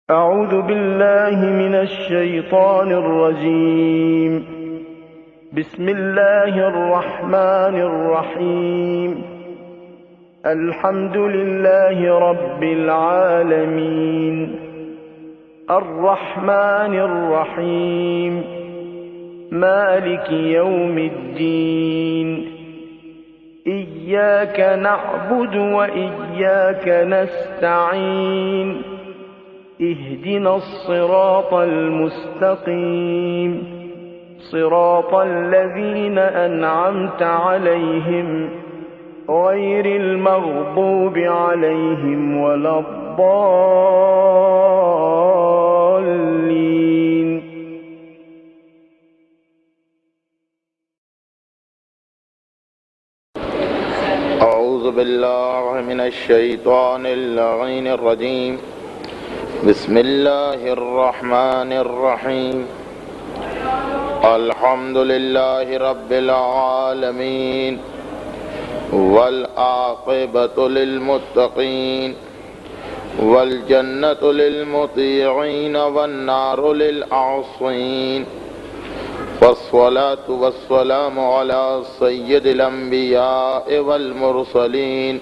أعوذ بالله من الشيطان الرجيم. بسم الله الرحمن الرحيم. الحمد لله رب العالمين الرحمن الرحيم مالك يوم الدين إياك نعبد وإياك نستعين اهدنا الصراط المستقيم صراط الذين أنعمت عليهم غير المغضوب عليهم ولا الضالين. أعوذ بالله من الشيطان اللعين الرجيم. بسم الله الرحمن الرحيم. الحمد لله رب العالمين والعاقبة للمتقين والجنة للمطيعين والنار للعاصين، والصلاة والسلام على سيد الأنبياء والمرسلين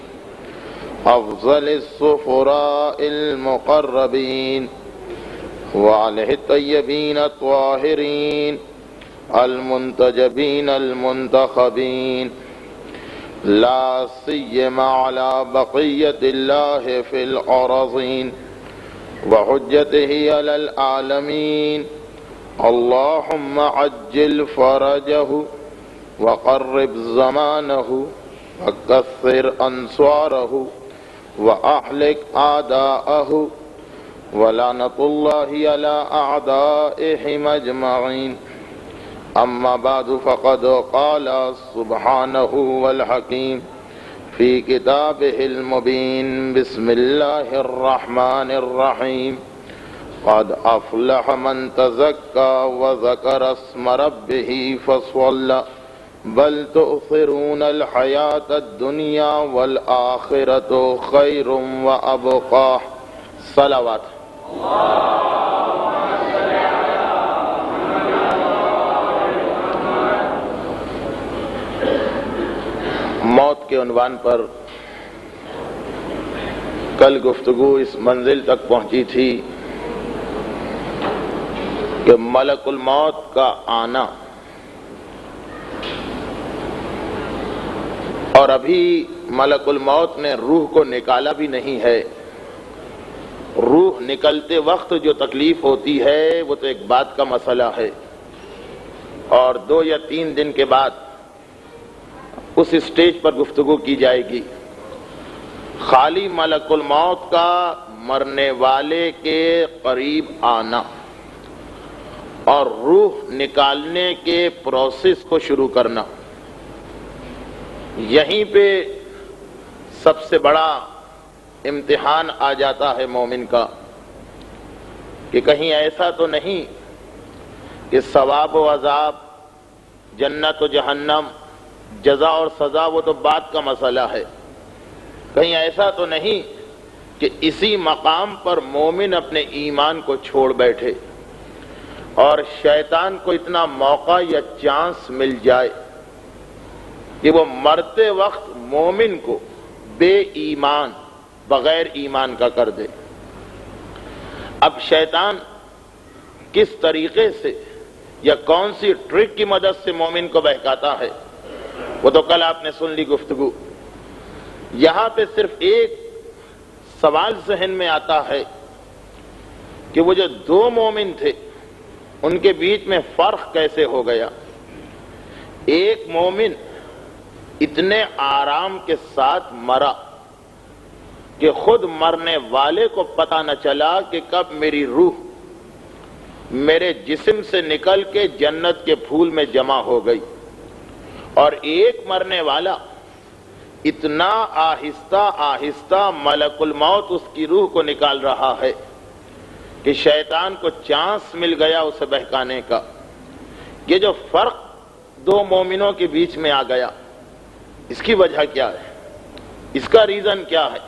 أفضل السفراء المقربين وعليه الطيبين الطاهرين المنتجبين المنتخبين، لا سيما على بقية الله في الأرضين وحجته على العالمين. اللهم عجل فرجه وقرب زمانه وكثر أنصاره وأهلك أعداءه، ولعنة الله على أعدائهم أجمعين. أما بعد، فقد قال سبحانه والحكيم في كتابه المبين. بسم الله الرحمن الرحيم. قد أفلح من تزكى وذكر اسم ربه فصلى بل تؤثرون الحياة الدنيا والآخرة خير وأبقى. صلوات. موت کے عنوان پر کل گفتگو اس منزل تک پہنچی تھی کہ ملک الموت کا آنا، اور ابھی ملک الموت نے روح کو نکالا بھی نہیں ہے. روح نکلتے وقت جو تکلیف ہوتی ہے وہ تو ایک بات کا مسئلہ ہے، اور 2 یا 3 دن کے بعد اس اسٹیج پر گفتگو کی جائے گی. خالی ملک الموت کا مرنے والے کے قریب آنا اور روح نکالنے کے پروسیس کو شروع کرنا، یہیں پہ سب سے بڑا امتحان آ جاتا ہے مومن کا، کہ کہیں ایسا تو نہیں کہ ثواب و عذاب، جنت و جہنم، جزا اور سزا وہ تو بات کا مسئلہ ہے. کہیں ایسا تو نہیں کہ اسی مقام پر مومن اپنے ایمان کو چھوڑ بیٹھے اور شیطان کو اتنا موقع یا چانس مل جائے کہ وہ مرتے وقت مومن کو بے ایمان، بغیر ایمان کا کر دے. اب شیطان کس طریقے سے یا کون سی ٹرک کی مدد سے مومن کو بہکاتا ہے وہ تو کل آپ نے سن لی گفتگو. یہاں پہ صرف ایک سوال ذہن میں آتا ہے کہ وہ جو 2 مومن تھے ان کے بیچ میں فرق کیسے ہو گیا. ایک مومن اتنے آرام کے ساتھ مرا کہ خود مرنے والے کو پتہ نہ چلا کہ کب میری روح میرے جسم سے نکل کے جنت کے پھول میں جمع ہو گئی. اور ایک مرنے والا اتنا آہستہ آہستہ ملک الموت اس کی روح کو نکال رہا ہے کہ شیطان کو چانس مل گیا اسے بہکانے کا. یہ جو فرق 2 مومنوں کے بیچ میں آ گیا، اس کی وجہ کیا ہے؟ اس کا ریزن کیا ہے؟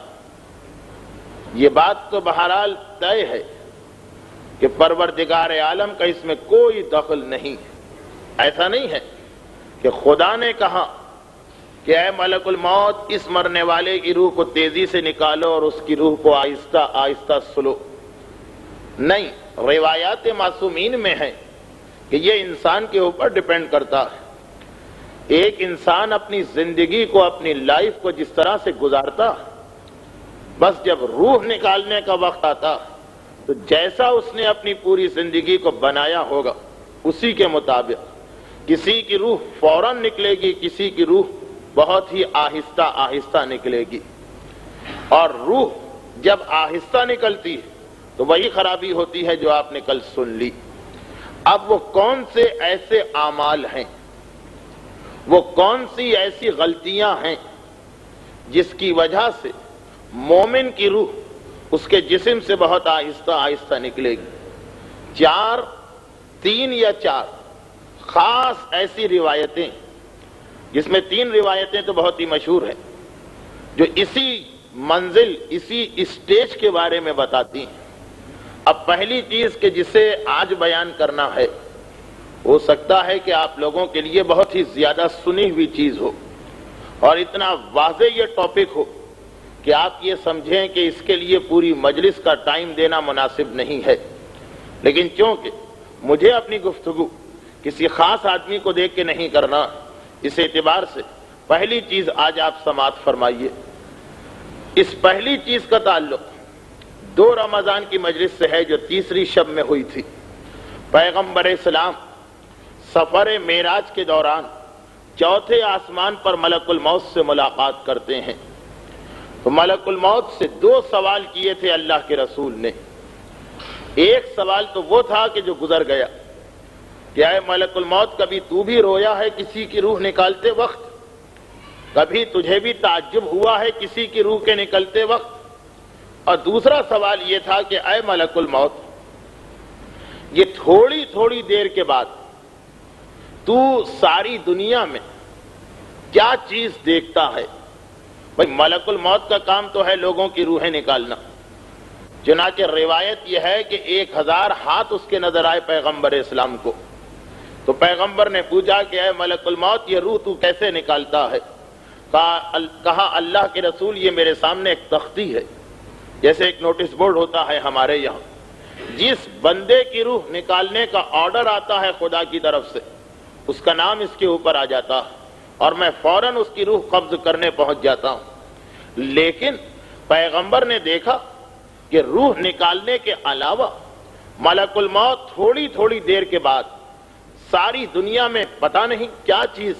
یہ بات تو بہرحال طے ہے کہ پروردگار عالم کا اس میں کوئی دخل نہیں. ایسا نہیں ہے کہ خدا نے کہا کہ اے ملک الموت اس مرنے والے کی روح کو تیزی سے نکالو اور اس کی روح کو آہستہ آہستہ سلو. نہیں، روایات معصومین میں ہے کہ یہ انسان کے اوپر ڈیپینڈ کرتا ہے. ایک انسان اپنی زندگی کو، اپنی لائف کو جس طرح سے گزارتا، بس جب روح نکالنے کا وقت آتا تو جیسا اس نے اپنی پوری زندگی کو بنایا ہوگا اسی کے مطابق کسی کی روح فوراً نکلے گی، کسی کی روح بہت ہی آہستہ آہستہ نکلے گی. اور روح جب آہستہ نکلتی ہے تو وہی خرابی ہوتی ہے جو آپ نے کل سن لی. اب وہ کون سے ایسے اعمال ہیں، وہ کون سی ایسی غلطیاں ہیں جس کی وجہ سے مومن کی روح اس کے جسم سے بہت آہستہ آہستہ نکلے گی؟ تین یا چار خاص ایسی روایتیں، جس میں 3 روایتیں تو بہت ہی مشہور ہیں، جو اسی منزل، اسی اسٹیج کے بارے میں بتاتی ہیں. اب پہلی چیز کہ جسے آج بیان کرنا ہے، ہو سکتا ہے کہ آپ لوگوں کے لیے بہت ہی زیادہ سنی ہوئی چیز ہو اور اتنا واضح یہ ٹاپک ہو کہ آپ یہ سمجھیں کہ اس کے لیے پوری مجلس کا ٹائم دینا مناسب نہیں ہے. لیکن چونکہ مجھے اپنی گفتگو کسی خاص آدمی کو دیکھ کے نہیں کرنا، اس اعتبار سے پہلی چیز آج آپ سماعت فرمائیے. اس پہلی چیز کا تعلق 2 رمضان کی مجلس سے ہے جو تیسری شب میں ہوئی تھی. پیغمبر اسلام سفر معراج کے دوران 4تھے آسمان پر ملک الموت سے ملاقات کرتے ہیں. تو ملک الموت سے 2 سوال کیے تھے اللہ کے رسول نے. ایک سوال تو وہ تھا کہ جو گزر گیا کہ اے ملک الموت، کبھی تو بھی رویا ہے کسی کی روح نکالتے وقت؟ کبھی تجھے بھی تعجب ہوا ہے کسی کی روح کے نکلتے وقت؟ اور دوسرا سوال یہ تھا کہ اے ملک الموت، یہ تھوڑی تھوڑی دیر کے بعد تو ساری دنیا میں کیا چیز دیکھتا ہے؟ بھئی ملک الموت کا کام تو ہے لوگوں کی روحیں نکالنا. چنانچہ روایت یہ ہے کہ 1000 ہاتھ اس کے نظر آئے پیغمبر اسلام کو. تو پیغمبر نے پوچھا کہ اے ملک الموت، یہ روح تو کیسے نکالتا ہے؟ کہا اللہ کے رسول، یہ میرے سامنے ایک تختی ہے، جیسے ایک نوٹس بورڈ ہوتا ہے ہمارے یہاں. جس بندے کی روح نکالنے کا آرڈر آتا ہے خدا کی طرف سے، اس کا نام اس کے اوپر آ جاتا ہے اور میں فوراً اس کی روح قبض کرنے پہنچ جاتا ہوں. لیکن پیغمبر نے دیکھا کہ روح نکالنے کے علاوہ ملک الموت تھوڑی تھوڑی دیر کے بعد ساری دنیا میں پتہ نہیں کیا چیز،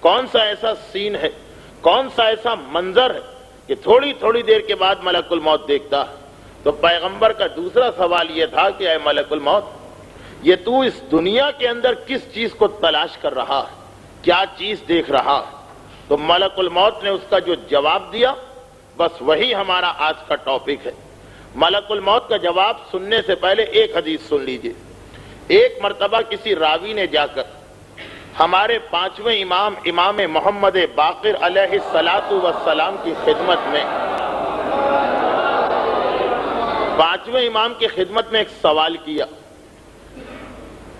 کون سا ایسا سین ہے، کون سا ایسا منظر ہے کہ تھوڑی تھوڑی دیر کے بعد ملک الموت دیکھتا ہے. تو پیغمبر کا دوسرا سوال یہ تھا کہ اے ملک الموت، یہ تو اس دنیا کے اندر کس چیز کو تلاش کر رہا ہے، کیا چیز دیکھ رہا ہے؟ تو ملک الموت نے اس کا جو جواب دیا، بس وہی ہمارا آج کا ٹاپک ہے. ملک الموت کا جواب سننے سے پہلے ایک حدیث سن لیجئے. ایک مرتبہ کسی راوی نے جا کر ہمارے 5ویں امام، امام محمد باقر علیہ الصلاۃ والسلام کی خدمت میں، 5ویں امام کی خدمت میں ایک سوال کیا.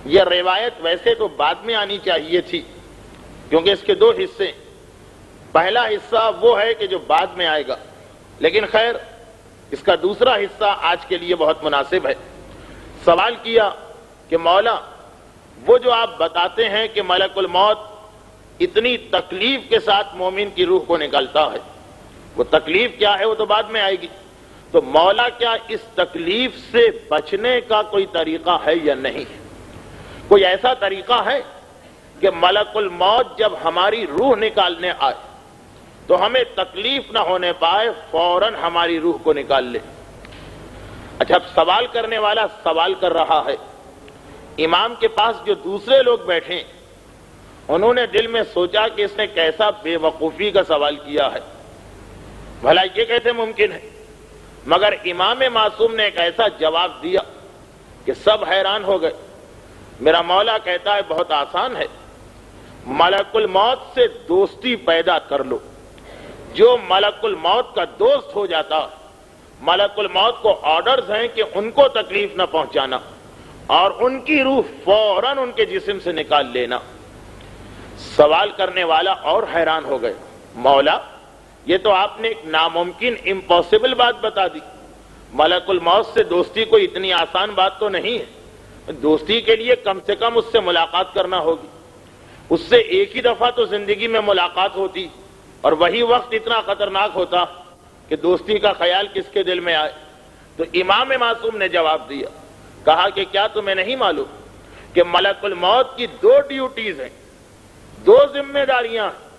یہ روایت ویسے تو بعد میں آنی چاہیے تھی کیونکہ اس کے 2 حصے. پہلا حصہ وہ ہے کہ جو بعد میں آئے گا، لیکن خیر اس کا دوسرا حصہ آج کے لیے بہت مناسب ہے. سوال کیا کہ مولا، وہ جو آپ بتاتے ہیں کہ ملک الموت اتنی تکلیف کے ساتھ مومن کی روح کو نکالتا ہے، وہ تکلیف کیا ہے وہ تو بعد میں آئے گی. تو مولا کیا اس تکلیف سے بچنے کا کوئی طریقہ ہے یا نہیں؟ کوئی ایسا طریقہ ہے کہ ملک الموت جب ہماری روح نکالنے آئے تو ہمیں تکلیف نہ ہونے پائے، فوراً ہماری روح کو نکال لے؟ اچھا، اب سوال کرنے والا سوال کر رہا ہے، امام کے پاس جو دوسرے لوگ بیٹھے انہوں نے دل میں سوچا کہ اس نے کیسا بے وقوفی کا سوال کیا ہے، بھلا یہ کیسے ممکن ہے؟ مگر امام معصوم نے ایک ایسا جواب دیا کہ سب حیران ہو گئے. میرا مولا کہتا ہے بہت آسان ہے، ملک الموت سے دوستی پیدا کر لو. جو ملک الموت کا دوست ہو جاتا، ملک الموت کو آرڈرز ہیں کہ ان کو تکلیف نہ پہنچانا، اور ان کی روح فوراً ان کے جسم سے نکال لینا۔ سوال کرنے والا اور حیران ہو گئے، مولا یہ تو آپ نے ایک ناممکن امپاسبل بات بتا دی، ملک الموت سے دوستی کوئی اتنی آسان بات تو نہیں ہے، دوستی کے لیے کم سے کم اس سے ملاقات کرنا ہوگی، اس سے ایک ہی دفعہ تو زندگی میں ملاقات ہوتی، اور وہی وقت اتنا خطرناک ہوتا کہ دوستی کا خیال کس کے دل میں آئے۔ تو امام معصوم نے جواب دیا، کہا کہ کیا تمہیں نہیں معلوم کہ ملک الموت کی دو ڈیوٹیز ہیں، دو ذمہ داریاں ہیں۔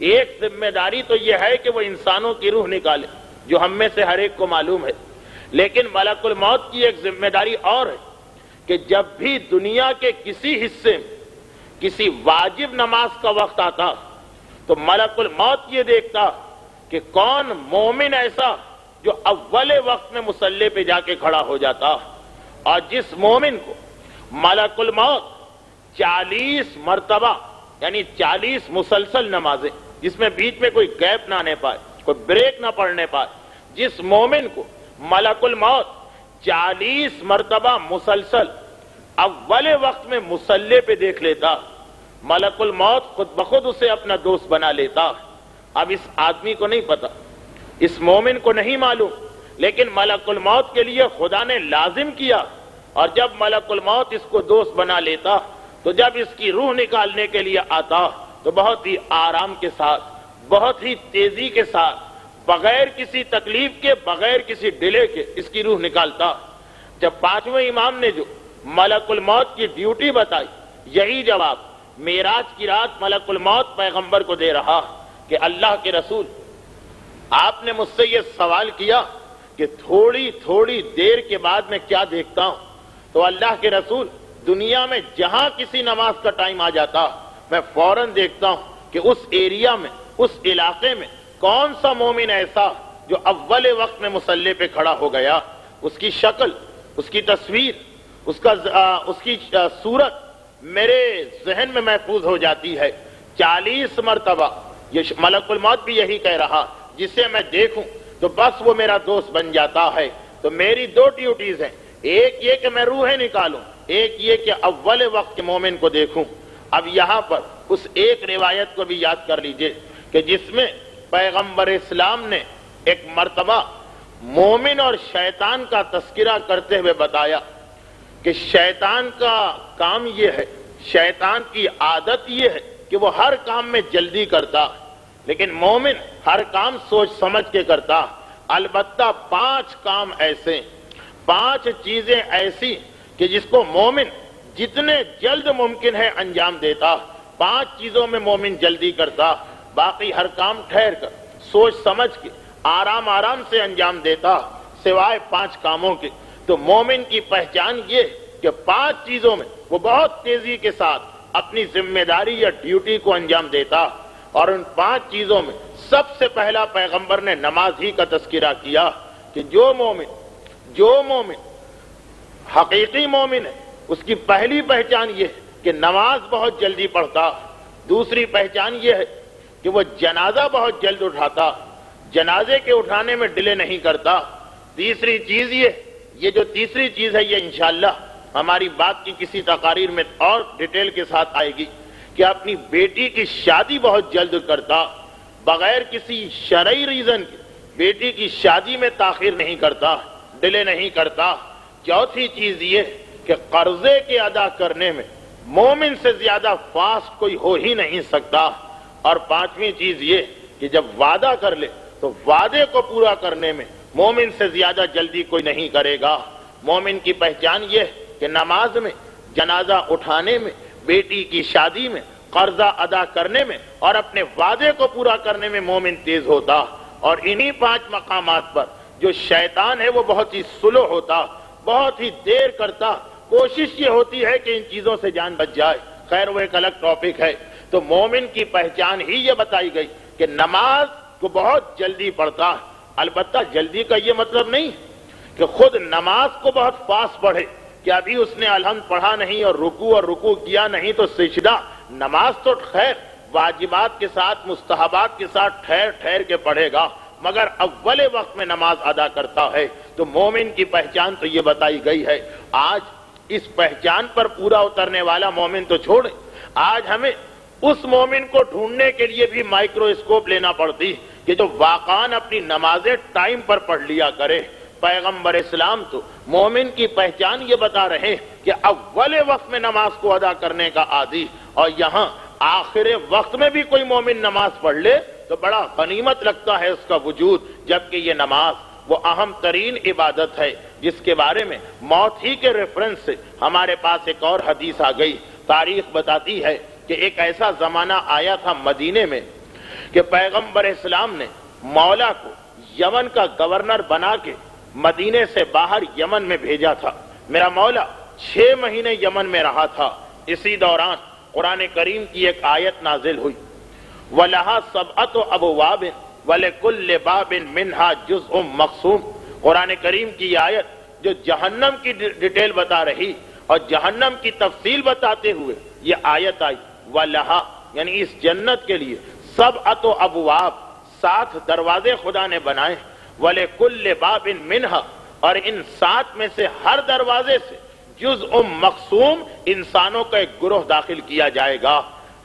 ایک ذمہ داری تو یہ ہے کہ وہ انسانوں کی روح نکالے، جو ہم میں سے ہر ایک کو معلوم ہے، لیکن ملک الموت کی ایک ذمہ داری اور ہے کہ جب بھی دنیا کے کسی حصے میں کسی واجب نماز کا وقت آتا تو ملک الموت یہ دیکھتا کہ کون مومن ایسا جو اول وقت میں مصلی پہ جا کے کھڑا ہو جاتا، اور جس مومن کو ملک الموت 40 مرتبہ یعنی 40 مسلسل نمازیں جس میں بیچ میں کوئی گیپ نہ آنے پائے، کوئی بریک نہ پڑنے پائے، جس مومن کو ملک الموت 40 مرتبہ مسلسل اول وقت میں مصلی پہ دیکھ لیتا، ملک الموت خود بخود اسے اپنا دوست بنا لیتا۔ اب اس آدمی کو نہیں پتا، اس مومن کو نہیں معلوم، لیکن ملک الموت کے لیے خدا نے لازم کیا، اور جب ملک الموت اس کو دوست بنا لیتا تو جب اس کی روح نکالنے کے لیے آتا تو بہت ہی آرام کے ساتھ، بہت ہی تیزی کے ساتھ، بغیر کسی تکلیف کے، بغیر کسی ڈیلے کے اس کی روح نکالتا۔ جب پانچویں امام نے جو ملک الموت کی ڈیوٹی بتائی، یہی جواب معراج کی رات ملک الموت پیغمبر کو دے رہا کہ اللہ کے رسول، آپ نے مجھ سے یہ سوال کیا کہ تھوڑی تھوڑی دیر کے بعد میں کیا دیکھتا ہوں، تو اللہ کے رسول دنیا میں جہاں کسی نماز کا ٹائم آ جاتا میں فوراً دیکھتا ہوں کہ اس ایریا میں، اس علاقے میں کون سا مومن ایسا جو اول وقت میں مصلی پہ کھڑا ہو گیا، اس کی شکل، اس کی تصویر، اس کی صورت میرے ذہن میں محفوظ ہو جاتی ہے۔ 40 مرتبہ یہ ملک الموت بھی یہی کہہ رہا، جسے میں دیکھوں تو بس وہ میرا دوست بن جاتا ہے۔ تو میری دو ڈیوٹیز ہیں، ایک یہ کہ میں روحیں نکالوں، ایک یہ کہ اول وقت کے مومن کو دیکھوں۔ اب یہاں پر اس ایک روایت کو بھی یاد کر لیجئے کہ جس میں پیغمبر اسلام نے ایک مرتبہ مومن اور شیطان کا تذکرہ کرتے ہوئے بتایا کہ شیطان کا کام یہ ہے، شیطان کی عادت یہ ہے کہ وہ ہر کام میں جلدی کرتا، لیکن مومن ہر کام سوچ سمجھ کے کرتا۔ البتہ 5 کام ایسے، 5 چیزیں ایسی کہ جس کو مومن جتنے جلد ممکن ہے انجام دیتا، 5 چیزوں میں مومن جلدی کرتا، باقی ہر کام ٹھہر کر سوچ سمجھ کے آرام آرام سے انجام دیتا، سوائے 5 کاموں کے۔ تو مومن کی پہچان یہ کہ 5 چیزوں میں وہ بہت تیزی کے ساتھ اپنی ذمہ داری یا ڈیوٹی کو انجام دیتا، اور ان 5 چیزوں میں سب سے پہلا پیغمبر نے نماز ہی کا تذکرہ کیا کہ جو مومن حقیقی مومن ہے اس کی پہلی پہچان یہ ہے کہ نماز بہت جلدی پڑھتا، دوسری پہچان یہ ہے کہ وہ جنازہ بہت جلد اٹھاتا، جنازے کے اٹھانے میں ڈیلے نہیں کرتا، تیسری چیز یہ جو تیسری چیز ہے یہ انشاءاللہ ہماری بات کی کسی تقاریر میں اور ڈیٹیل کے ساتھ آئے گی کہ اپنی بیٹی کی شادی بہت جلد کرتا، بغیر کسی شرعی ریزن کے بیٹی کی شادی میں تاخیر نہیں کرتا، ڈیلے نہیں کرتا۔ چوتھی چیز یہ کہ قرضے کے ادا کرنے میں مومن سے زیادہ فاسٹ کوئی ہو ہی نہیں سکتا، اور 5ویں چیز یہ کہ جب وعدہ کر لے تو وعدے کو پورا کرنے میں مومن سے زیادہ جلدی کوئی نہیں کرے گا۔ مومن کی پہچان یہ کہ نماز میں، جنازہ اٹھانے میں، بیٹی کی شادی میں، قرضہ ادا کرنے میں اور اپنے وعدے کو پورا کرنے میں مومن تیز ہوتا، اور انہی 5 مقامات پر جو شیطان ہے وہ بہت ہی سلو ہوتا، بہت ہی دیر کرتا، کوشش یہ ہوتی ہے کہ ان چیزوں سے جان بچ جائے۔ خیر وہ ایک الگ ٹاپک ہے۔ تو مومن کی پہچان ہی یہ بتائی گئی کہ نماز کو بہت جلدی پڑھتا ہے۔ البتہ جلدی کا یہ مطلب نہیں کہ خود نماز کو بہت فاسٹ پڑھے کہ ابھی اس نے الحمد پڑھا نہیں اور رکوع کیا نہیں تو سجدہ۔ نماز تو خیر واجبات کے ساتھ، مستحبات کے ساتھ ٹھہر ٹھہر کے پڑھے گا، مگر اول وقت میں نماز ادا کرتا ہے۔ تو مومن کی پہچان تو یہ بتائی گئی ہے۔ آج اس پہچان پر پورا اترنے والا مومن تو چھوڑیں، آج ہمیں اس مومن کو ڈھونڈنے کے لیے بھی مائکروسکوپ لینا پڑتی کہ جو واقعاً اپنی نمازیں ٹائم پر پڑھ لیا کرے۔ پیغمبر اسلام تو مومن کی پہچان یہ بتا رہے ہیں کہ اول وقت میں نماز کو ادا کرنے کا عادی، اور یہاں آخر وقت میں بھی کوئی مومن نماز پڑھ لے تو بڑا غنیمت لگتا ہے اس کا وجود، جبکہ یہ نماز وہ اہم ترین عبادت ہے جس کے بارے میں موت ہی کے ریفرنس سے ہمارے پاس ایک اور حدیث آ گئی۔ تاریخ بتاتی ہے کہ ایک ایسا زمانہ آیا تھا مدینے میں کہ پیغمبر اسلام نے مولا کو یمن کا گورنر بنا کے مدینے سے باہر یمن میں بھیجا تھا۔ میرا مولا 6 مہینے یمن میں رہا تھا۔ اسی دوران قرآن کریم کی ایک آیت نازل ہوئی، وَلَهَا سَبْعَةُ أَبْوَابٍ وَلِكُلِّ بَابٍ مِّنْهَا جُزْءٌ مَقْسُومٌ۔ قرآن کریم کی آیت جو جہنم کی ڈیٹیل بتا رہی اور جہنم کی تفصیل بتاتے ہوئے یہ آیت آئی، وَلَهَا یعنی اس جنت کے لیے سَبْعَةُ أَبْوَاب 7 دروازے خدا نے بنائے، وَلِكُلِّ بَابٍ مِّنْهَا اور ان 7 میں سے ہر دروازے سے جزء مقسوم انسانوں کا ایک گروہ داخل کیا جائے گا،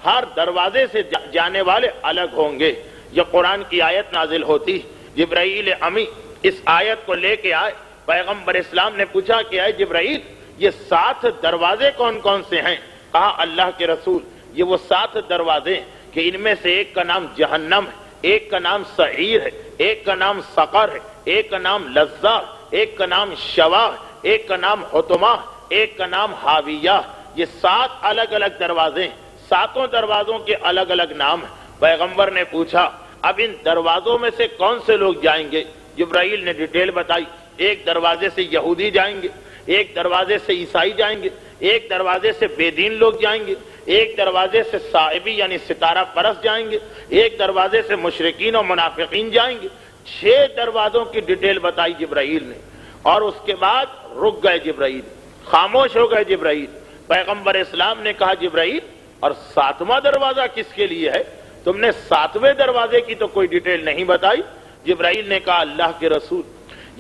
ہر دروازے سے جانے والے الگ ہوں گے۔ یہ قرآن کی آیت نازل ہوتی، جبرائیل امی اس آیت کو لے کے آئے، پیغمبر اسلام نے پوچھا کہ اے جبرائیل یہ 7 دروازے کون کون سے ہیں؟ کہا اللہ کے رسول یہ وہ 7 دروازے کہ ان میں سے ایک کا نام جہنم ہے، ایک کا نام سعیر ہے، ایک کا نام سقر ہے، ایک کا نام لظہ، ایک کا نام شوا، ایک کا نام حطمہ، ایک کا نام حاویہ۔ یہ 7 الگ الگ دروازے، 7 دروازوں کے الگ الگ نام ہیں۔ پیغمبر نے پوچھا اب ان دروازوں میں سے کون سے لوگ جائیں گے؟ جبرائیل نے ڈیٹیل بتائی، ایک دروازے سے یہودی جائیں گے، ایک دروازے سے عیسائی جائیں گے، ایک دروازے سے بے دین لوگ جائیں گے، ایک دروازے سے صائبی یعنی ستارہ پرست جائیں گے، ایک دروازے سے مشرکین و منافقین جائیں گے۔ 6 دروازوں کی ڈیٹیل بتائی جبرائیل نے، اور اس کے بعد رک گئے جبرائیل، خاموش ہو گئے جبرائیل۔ پیغمبر اسلام نے کہا جبرائیل اور 7واں دروازہ کس کے لیے ہے؟ تم نے 7ویں دروازے کی تو کوئی ڈیٹیل نہیں بتائی۔ جبرائیل نے کہا اللہ کے رسول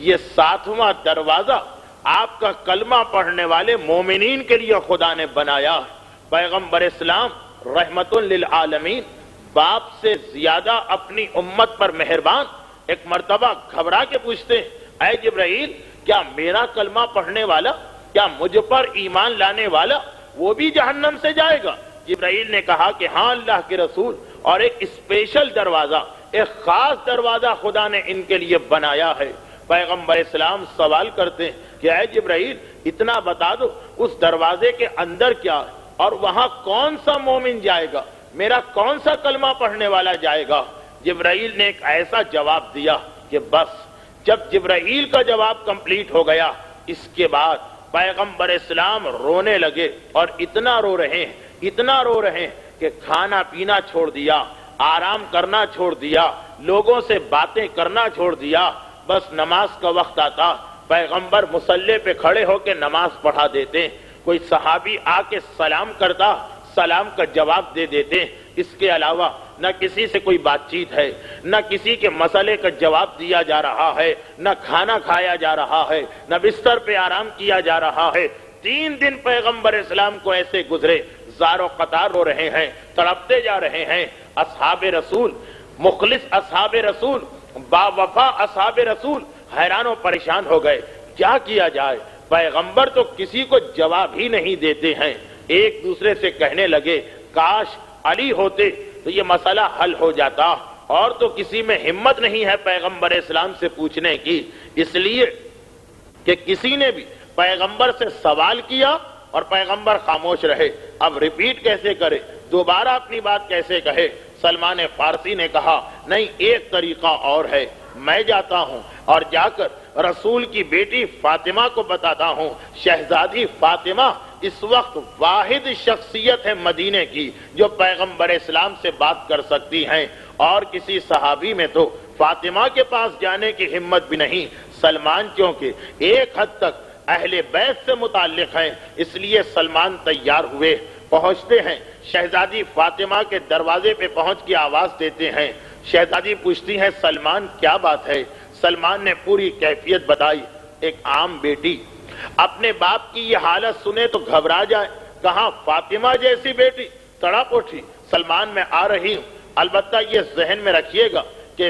یہ 7واں دروازہ آپ کا کلمہ پڑھنے والے مومنین کے لیے خدا نے بنایا۔ پیغمبر اسلام رحمت للعالمین، باپ سے زیادہ اپنی امت پر مہربان، ایک مرتبہ گھبرا کے پوچھتے ہیں اے جبرائیل کیا میرا کلمہ پڑھنے والا، کیا مجھ پر ایمان لانے والا وہ بھی جہنم سے جائے گا؟ جبرائیل نے کہا کہ ہاں اللہ کے رسول، اور ایک اسپیشل دروازہ، ایک خاص دروازہ خدا نے ان کے لیے بنایا ہے۔ پیغمبر اسلام سوال کرتے ہیں کہ اے جبرائیل اتنا بتا دو اس دروازے کے اندر کیا ہے اور وہاں کون سا مومن جائے گا، میرا کون سا کلمہ پڑھنے والا جائے گا؟ جبرائیل نے ایک ایسا جواب دیا کہ بس جب جبرائیل کا جواب کمپلیٹ ہو گیا اس کے بعد پیغمبر اسلام رونے لگے، اور اتنا رو رہے ہیں، اتنا رو رہے ہیں کہ کھانا پینا چھوڑ دیا، آرام کرنا چھوڑ دیا، لوگوں سے باتیں کرنا چھوڑ دیا، بس نماز کا وقت آتا پیغمبر مصلی پہ کھڑے ہو کے نماز پڑھا دیتے، کوئی صحابی آ کے سلام کرتا، سلام کا جواب دے دیتے۔ اس کے علاوہ نہ کسی سے کوئی بات چیت ہے، نہ کسی کے مسئلے کا جواب دیا جا رہا ہے، نہ کھانا کھایا جا رہا ہے، نہ بستر پہ آرام کیا جا رہا ہے۔ 3 دن پیغمبر اسلام کو ایسے گزرے، زار و قطار رو رہے ہیں، تڑپتے جا رہے ہیں۔ اصحاب رسول، مخلص اصحاب رسول، با وفا اصحاب رسول حیران و پریشان ہو گئے، کیا کیا جائے؟ پیغمبر تو کسی کو جواب ہی نہیں دیتے ہیں۔ ایک دوسرے سے کہنے لگے کاش علی ہوتے تو یہ مسئلہ حل ہو جاتا، اور تو کسی میں ہمت نہیں ہے پیغمبر اسلام سے پوچھنے کی، اس لیے کہ کسی نے بھی پیغمبر سے سوال کیا اور پیغمبر خاموش رہے۔ اب ریپیٹ کیسے کرے، دوبارہ اپنی بات کیسے کہے؟ سلمان فارسی نے کہا نہیں ایک طریقہ اور ہے، میں جاتا ہوں اور جا کر رسول کی بیٹی فاطمہ کو بتاتا ہوں، شہزادی فاطمہ اس وقت واحد شخصیت ہے مدینے کی جو پیغمبر اسلام سے بات کر سکتی ہیں، اور کسی صحابی میں تو فاطمہ کے پاس جانے کی ہمت بھی نہیں۔ سلمان چونکہ ایک حد تک اہل بیت سے متعلق ہیں، اس لیے سلمان تیار ہوئے، پہنچتے ہیں، شہزادی فاطمہ کے دروازے پہ پہنچ کے آواز دیتے ہیں۔ شہزادی پوچھتی ہیں سلمان کیا بات ہے؟ سلمان نے پوری کیفیت بتائی۔ ایک عام بیٹی اپنے باپ کی یہ حالت سنے تو گھبرا جائے، کہاں فاطمہ جیسی بیٹی، تڑپ اٹھی، سلمان میں آ رہی ہوں۔ البتہ یہ ذہن میں رکھیے گا کہ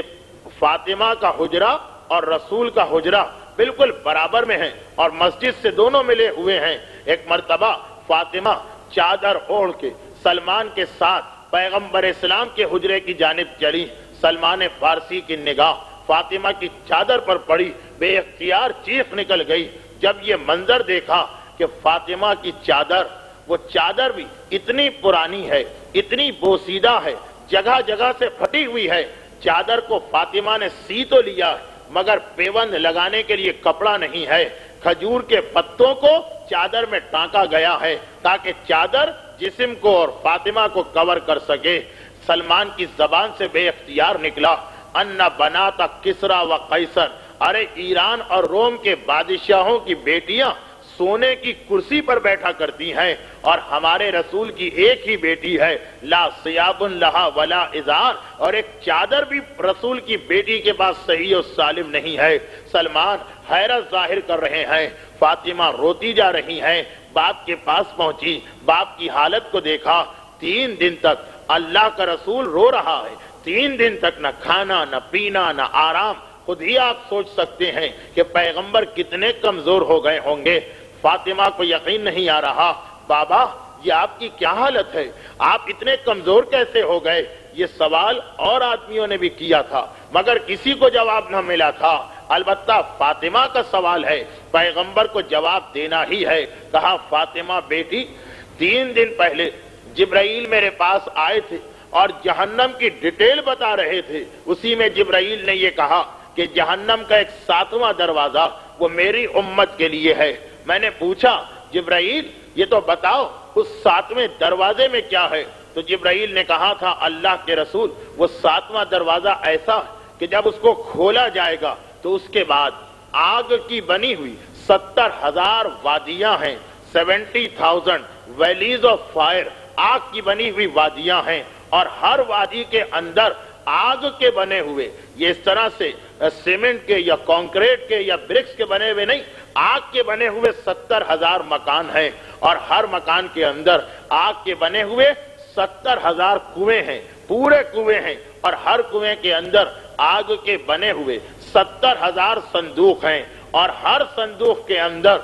فاطمہ کا حجرہ اور رسول کا حجرہ بالکل برابر میں ہیں اور مسجد سے دونوں ملے ہوئے ہیں۔ ایک مرتبہ فاطمہ چادر اوڑھ کے سلمان کے ساتھ پیغمبر اسلام کے حجرے کی جانب چلی۔ سلمان فارسی کی نگاہ فاطمہ کی چادر پر پڑی، بے اختیار چیخ نکل گئی جب یہ منظر دیکھا کہ فاطمہ کی چادر، وہ چادر بھی اتنی پرانی ہے، اتنی بوسیدہ ہے، جگہ جگہ سے پھٹی ہوئی ہے۔ چادر کو فاطمہ نے سی تو لیا مگر پیوند لگانے کے لیے کپڑا نہیں ہے۔ کھجور کے پتوں کو چادر میں ٹانکا گیا ہے تاکہ چادر جسم کو اور فاطمہ کو کور کر سکے۔ سلمان کی زبان سے بے اختیار نکلا، ان بنات کسرا و قیصر، ارے ایران اور روم کے بادشاہوں کی بیٹیاں سونے کی کرسی پر بیٹھا کرتی ہیں اور ہمارے رسول کی ایک ہی بیٹی ہے، لا ثیاب لہا ولا ازار، اور ایک چادر بھی رسول کی بیٹی کے پاس صحیح و سالم نہیں ہے۔ سلمان حیرت ظاہر کر رہے ہیں، فاطمہ روتی جا رہی ہیں۔ باپ کے پاس پہنچی، باپ کی حالت کو دیکھا، 3 دن تک اللہ کا رسول رو رہا ہے، 3 دن تک نہ کھانا نہ پینا نہ آرام۔ خود ہی آپ سوچ سکتے ہیں کہ پیغمبر کتنے کمزور ہو گئے ہوں گے۔ فاطمہ کو یقین نہیں آ رہا، بابا یہ آپ کی کیا حالت ہے، آپ اتنے کمزور کیسے ہو گئے؟ یہ سوال اور آدمیوں نے بھی کیا تھا مگر کسی کو جواب نہ ملا تھا۔ البتہ فاطمہ کا سوال ہے، پیغمبر کو جواب دینا ہی ہے۔ کہا فاطمہ بیٹی، 3 دن پہلے جبرائیل میرے پاس آئے تھے اور جہنم کی ڈیٹیل بتا رہے تھے۔ اسی میں جبرائیل نے یہ کہا کہ جہنم کا ایک 7واں دروازہ وہ میری امت کے لیے ہے۔ میں نے پوچھا جبرائیل یہ تو بتاؤ اس 7ویں دروازے میں کیا ہے؟ تو جبرائیل نے کہا تھا اللہ کے رسول وہ 7واں دروازہ ایسا ہے کہ جب اس کو کھولا جائے گا تو اس کے بعد آگ کی بنی ہوئی 70,000 وادیاں ہیں، 70,000 ویلیز آف فائر، آگ کی بنی ہوئی وادیاں ہیں، اور ہر وادی کے اندر آگ کے بنے ہوئے، یہ اس طرح سے سیمنٹ کے یا کانکریٹ کے یا برکس کے بنے ہوئے نہیں، آگ کے بنے ہوئے 70,000 مکان ہیں، اور ہر مکان کے اندر آگ کے بنے ہوئے 70,000 کنویں ہیں، پورے کنویں ہیں، اور ہر کنویں کے اندر آگ کے بنے ہوئے 70,000 صندوق ہیں، اور ہر صندوق کے اندر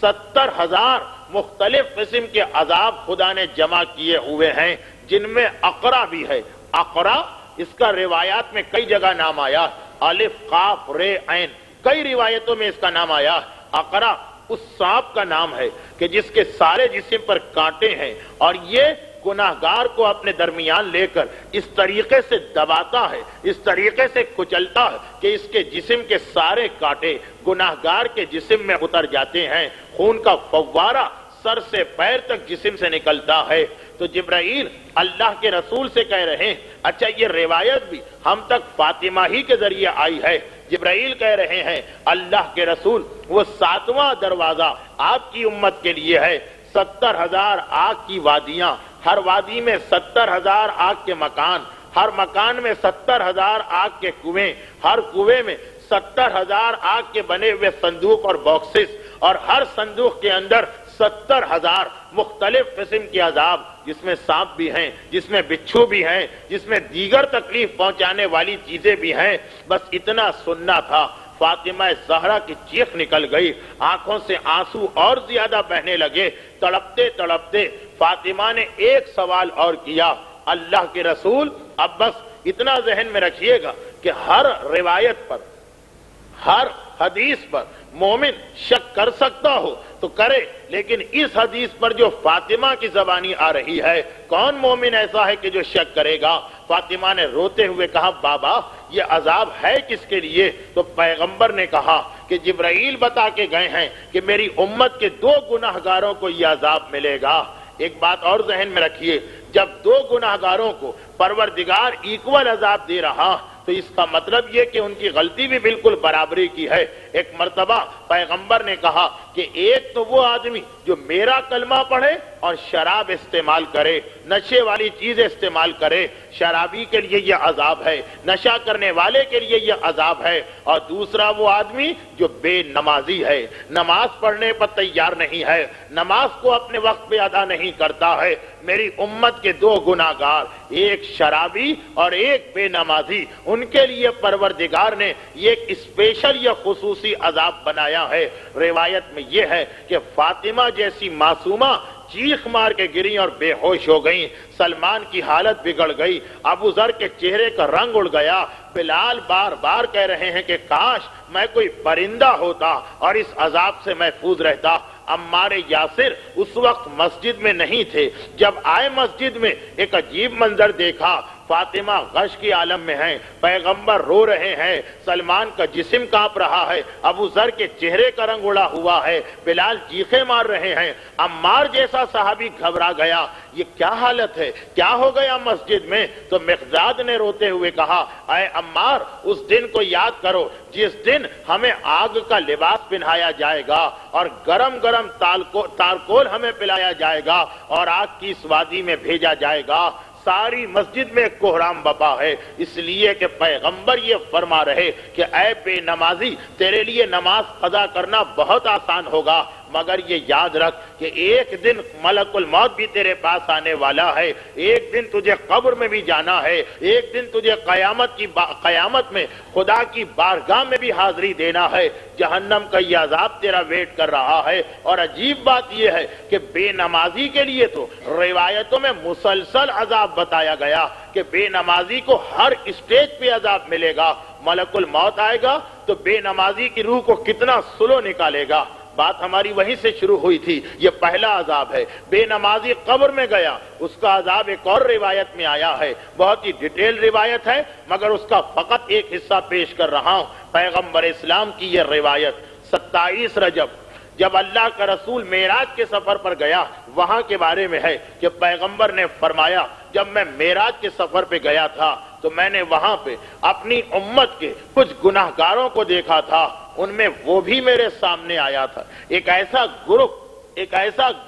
70,000 مختلف قسم کے عذاب خدا نے جمع کیے ہوئے ہیں، جن میں اقرا بھی ہے۔ اقرا اس کا روایات میں کئی جگہ نام آیا، الف قاف رے عین، کئی روایتوں میں اس کا نام آیا۔ اقرا اس سانپ کا نام ہے کہ جس کے سارے جسم پر کانٹے ہیں، اور یہ گناہگار کو اپنے درمیان لے کر اس طریقے سے دباتا ہے، اس طریقے سے کچلتا ہے کہ اس کے جسم کے سارے کانٹے گناہگار کے جسم میں اتر جاتے ہیں، خون کا فوارہ سر سے پیر تک جسم سے نکلتا ہے۔ تو جبرائیل اللہ کے رسول سے کہہ رہے ہیں، اچھا یہ روایت بھی ہم تک فاطمہ ہی کے ذریعے آئی ہے۔ جبرائیل کہہ رہے ہیں اللہ کے رسول وہ 7واں دروازہ آپ کی امت کے لیے ہے، 70,000 آگ کی وادیاں، ہر وادی میں 70,000 آگ کے مکان، ہر مکان میں 70,000 آگ کے کنویں، ہر کنویں میں 70,000 آگ کے بنے ہوئے صندوق اور باکسز، اور ہر صندوق کے اندر 70,000 مختلف قسم کے عذاب، جس میں سانپ بھی ہیں، جس میں بچھو بھی ہیں، جس میں دیگر تکلیف پہنچانے والی چیزیں بھی ہیں۔ بس اتنا سننا تھا، فاطمہ زہرا کی چیخ نکل گئی، آنکھوں سے آنسو اور زیادہ بہنے لگے۔ تڑپتے تڑپتے فاطمہ نے ایک سوال اور کیا، اللہ کے رسول اب بس اتنا ذہن میں رکھیے گا کہ ہر روایت پر، ہر حدیث پر مومن شک کر سکتا ہو تو کرے، لیکن اس حدیث پر جو فاطمہ کی زبانی آ رہی ہے، کون مومن ایسا ہے کہ جو شک کرے گا؟ فاطمہ نے روتے ہوئے کہا بابا یہ عذاب ہے کس کے لیے؟ تو پیغمبر نے کہا کہ جبرائیل بتا کے گئے ہیں کہ میری امت کے 2 گناہگاروں کو یہ عذاب ملے گا۔ ایک بات اور ذہن میں رکھیے، جب 2 گناہگاروں کو پروردگار ایکول عذاب دے رہا تو اس کا مطلب یہ کہ ان کی غلطی بھی بالکل برابری کی ہے۔ ایک مرتبہ پیغمبر نے کہا کہ ایک تو وہ آدمی جو میرا کلمہ پڑھے اور شراب استعمال کرے، نشے والی چیزیں استعمال کرے، شرابی کے لیے یہ عذاب ہے، نشہ کرنے والے کے لیے یہ عذاب ہے، اور دوسرا وہ آدمی جو بے نمازی ہے، نماز پڑھنے پر تیار نہیں ہے، نماز کو اپنے وقت پہ ادا نہیں کرتا ہے۔ میری امت کے دو گناہگار، ایک شرابی اور ایک بے نمازی، ان کے لیے پروردگار نے یہ ایک اسپیشل یا خصوصی عذاب بنایا ہے۔ روایت میں یہ ہے کہ فاطمہ جیسی معصومہ چیخ مار کے گری اور بے ہوش ہو گئیں، سلمان کی حالت بگڑ گئی، ابو ذر کے چہرے کا رنگ اڑ گیا، بلال بار بار کہہ رہے ہیں کہ کاش میں کوئی پرندہ ہوتا اور اس عذاب سے محفوظ رہتا۔ عمار یاسر اس وقت مسجد میں نہیں تھے، جب آئے مسجد میں ایک عجیب منظر دیکھا، فاطمہ غش کی عالم میں ہیں، پیغمبر رو رہے ہیں، سلمان کا جسم کانپ رہا ہے، ابو ذر کے چہرے کا رنگ اڑا ہوا ہے، بلال چیخیں مار رہے ہیں، عمار جیسا صحابی گھبرا گیا، یہ کیا حالت ہے، کیا ہو گیا مسجد میں؟ تو مقداد نے روتے ہوئے کہا، اے عمار اس دن کو یاد کرو جس دن ہمیں آگ کا لباس پہنایا جائے گا اور گرم گرم تارکول ہمیں پلایا جائے گا اور آگ کی اس وادی میں بھیجا جائے گا۔ ساری مسجد میں کوہرام بپا ہے، اس لیے کہ پیغمبر یہ فرما رہے کہ اے بے نمازی، تیرے لیے نماز قضا کرنا بہت آسان ہوگا، مگر یہ یاد رکھ کہ ایک دن ملک الموت بھی تیرے پاس آنے والا ہے، ایک دن تجھے قبر میں بھی جانا ہے، ایک دن تجھے قیامت میں خدا کی بارگاہ میں بھی حاضری دینا ہے، جہنم کا یہ عذاب تیرا ویٹ کر رہا ہے۔ اور عجیب بات یہ ہے کہ بے نمازی کے لیے تو روایتوں میں مسلسل عذاب بتایا گیا کہ بے نمازی کو ہر اسٹیج پہ عذاب ملے گا، ملک الموت آئے گا تو بے نمازی کی روح کو کتنا سلو نکالے گا۔ بات ہماری وہیں سے شروع ہوئی تھی، یہ پہلا عذاب ہے۔ بے نمازی قبر میں گیا، اس کا عذاب ایک اور روایت میں آیا ہے، بہت ہی ڈیٹیل روایت ہے، مگر اس کا فقط ایک حصہ پیش کر رہا ہوں۔ پیغمبر اسلام کی یہ روایت 27 رجب جب اللہ کا رسول معراج کے سفر پر گیا، وہاں کے بارے میں ہے کہ پیغمبر نے فرمایا، جب میں معراج کے سفر پہ گیا تھا تو میں نے وہاں پہ اپنی امت کے کچھ گناہگاروں کو دیکھا تھا، ان میں وہ بھی میرے سامنے آیا تھا۔ ایک ایسا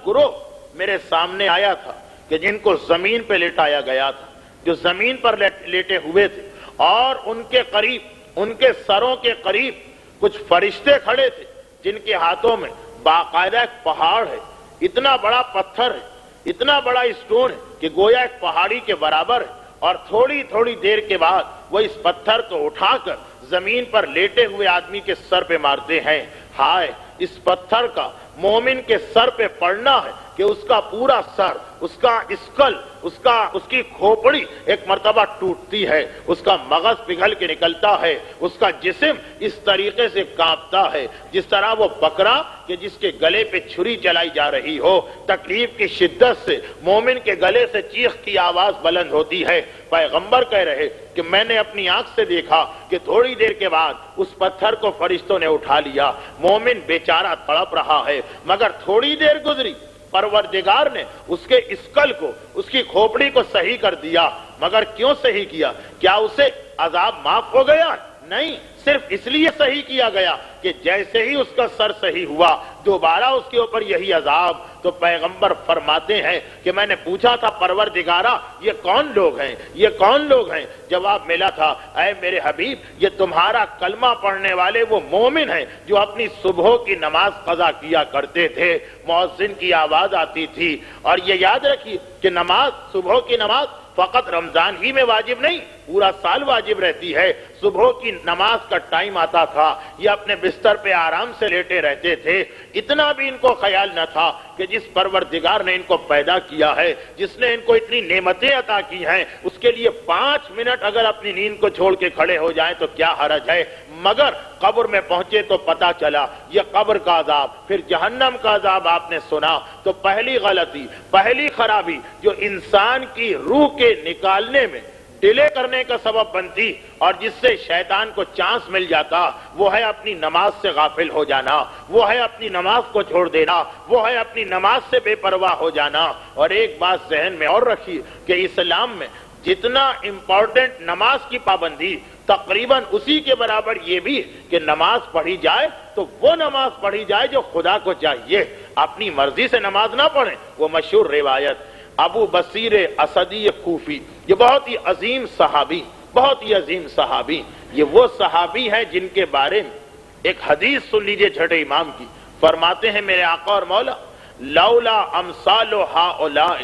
گروہ میرے سامنے آیا تھا کہ جن کو زمین پہ لٹایا گیا تھا، جو زمین پر لیٹے ہوئے تھے، اور ان کے قریب، ان کے سروں کے قریب کچھ فرشتے کھڑے تھے جن کے ہاتھوں میں باقاعدہ ایک پہاڑ ہے، اتنا بڑا پتھر ہے، اتنا بڑا اسٹون ہے کہ گویا ایک پہاڑی کے برابر ہے، اور تھوڑی تھوڑی دیر کے بعد وہ اس پتھر کو اٹھا کر زمین پر لیٹے ہوئے آدمی کے سر پہ مارتے ہیں۔ ہائے، اس پتھر کا مومن کے سر پہ پڑنا ہے کہ اس کا پورا سر، اس کا اسکل، اس کی کھوپڑی ایک مرتبہ ٹوٹتی ہے، اس کا مغز پگھل کے نکلتا ہے، اس کا جسم اس طریقے سے کانپتا ہے جس طرح وہ بکرا کہ جس کے گلے پہ چھری چلائی جا رہی ہو، تکلیف کی شدت سے مومن کے گلے سے چیخ کی آواز بلند ہوتی ہے۔ پیغمبر کہہ رہے کہ میں نے اپنی آنکھ سے دیکھا کہ تھوڑی دیر کے بعد اس پتھر کو فرشتوں نے اٹھا لیا، مومن بیچارہ تڑپ رہا ہے، مگر تھوڑی دیر گزری، پروردگار نے اس کے اسکل کو، اس کی کھوپڑی کو صحیح کر دیا۔ مگر کیوں صحیح کیا؟ کیا اسے عذاب معاف ہو گیا؟ نہیں، صرف اس لیے صحیح کیا گیا کہ جیسے ہی اس کا سر صحیح ہوا، دوبارہ اس کے اوپر یہی عذاب۔ تو پیغمبر فرماتے ہیں کہ میں نے پوچھا تھا، پروردگارا یہ کون لوگ ہیں، یہ کون لوگ ہیں؟ جواب ملا تھا، اے میرے حبیب، یہ تمہارا کلمہ پڑھنے والے وہ مومن ہیں جو اپنی صبح کی نماز قضا کیا کرتے تھے، مؤذن کی آواز آتی تھی۔ اور یہ یاد رکھیے کہ نماز، صبح کی نماز فقط رمضان ہی میں واجب نہیں، پورا سال واجب رہتی ہے۔ صبح کی نماز کا ٹائم آتا تھا، یہ اپنے بستر پہ آرام سے لیٹے رہتے تھے، اتنا بھی ان کو خیال نہ تھا کہ جس پروردگار نے ان کو پیدا کیا ہے، جس نے ان کو اتنی نعمتیں عطا کی ہیں، اس کے لیے 5 منٹ اگر اپنی نیند کو چھوڑ کے کھڑے ہو جائیں تو کیا حرج ہے۔ مگر قبر میں پہنچے تو پتا چلا یہ قبر کا عذاب، پھر جہنم کا عذاب آپ نے سنا۔ تو پہلی غلطی، پہلی خرابی جو انسان کی روح کے نکالنے میں ڈیلے کرنے کا سبب بنتی اور جس سے شیطان کو چانس مل جاتا، وہ ہے اپنی نماز سے غافل ہو جانا، وہ ہے اپنی نماز کو چھوڑ دینا، وہ ہے اپنی نماز سے بے پرواہ ہو جانا۔ اور ایک بات ذہن میں اور رکھیے کہ اسلام میں جتنا امپورٹنٹ نماز کی پابندی، تقریباً اسی کے برابر یہ بھی کہ نماز پڑھی جائے تو وہ نماز پڑھی جائے جو خدا کو چاہیے، اپنی مرضی سے نماز نہ پڑھیں۔ وہ مشہور روایت ابو بصیر اسدی کوفی، یہ بہت ہی عظیم صحابی، بہت ہی عظیم صحابی، یہ وہ صحابی ہیں جن کے بارے میں ایک حدیث سن لیجئے چھٹے امام کی، فرماتے ہیں میرے آقا اور مولا لولا امثال ہؤلاء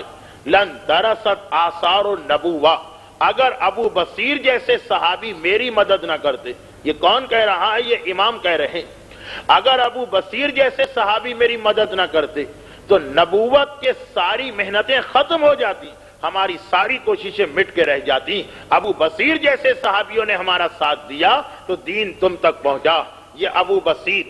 لن درست آثار النبوہ، اگر ابو بصیر جیسے صحابی میری مدد نہ کرتے، یہ کون کہہ رہا ہے؟ یہ امام کہہ رہے ہیں، اگر ابو بصیر جیسے صحابی میری مدد نہ کرتے تو نبوت کے ساری محنتیں ختم ہو جاتی، ہماری ساری کوششیں مٹ کے رہ جاتی۔ ابو بصیر جیسے صحابیوں نے ہمارا ساتھ دیا تو دین تم تک پہنچا۔ یہ ابو بصیر،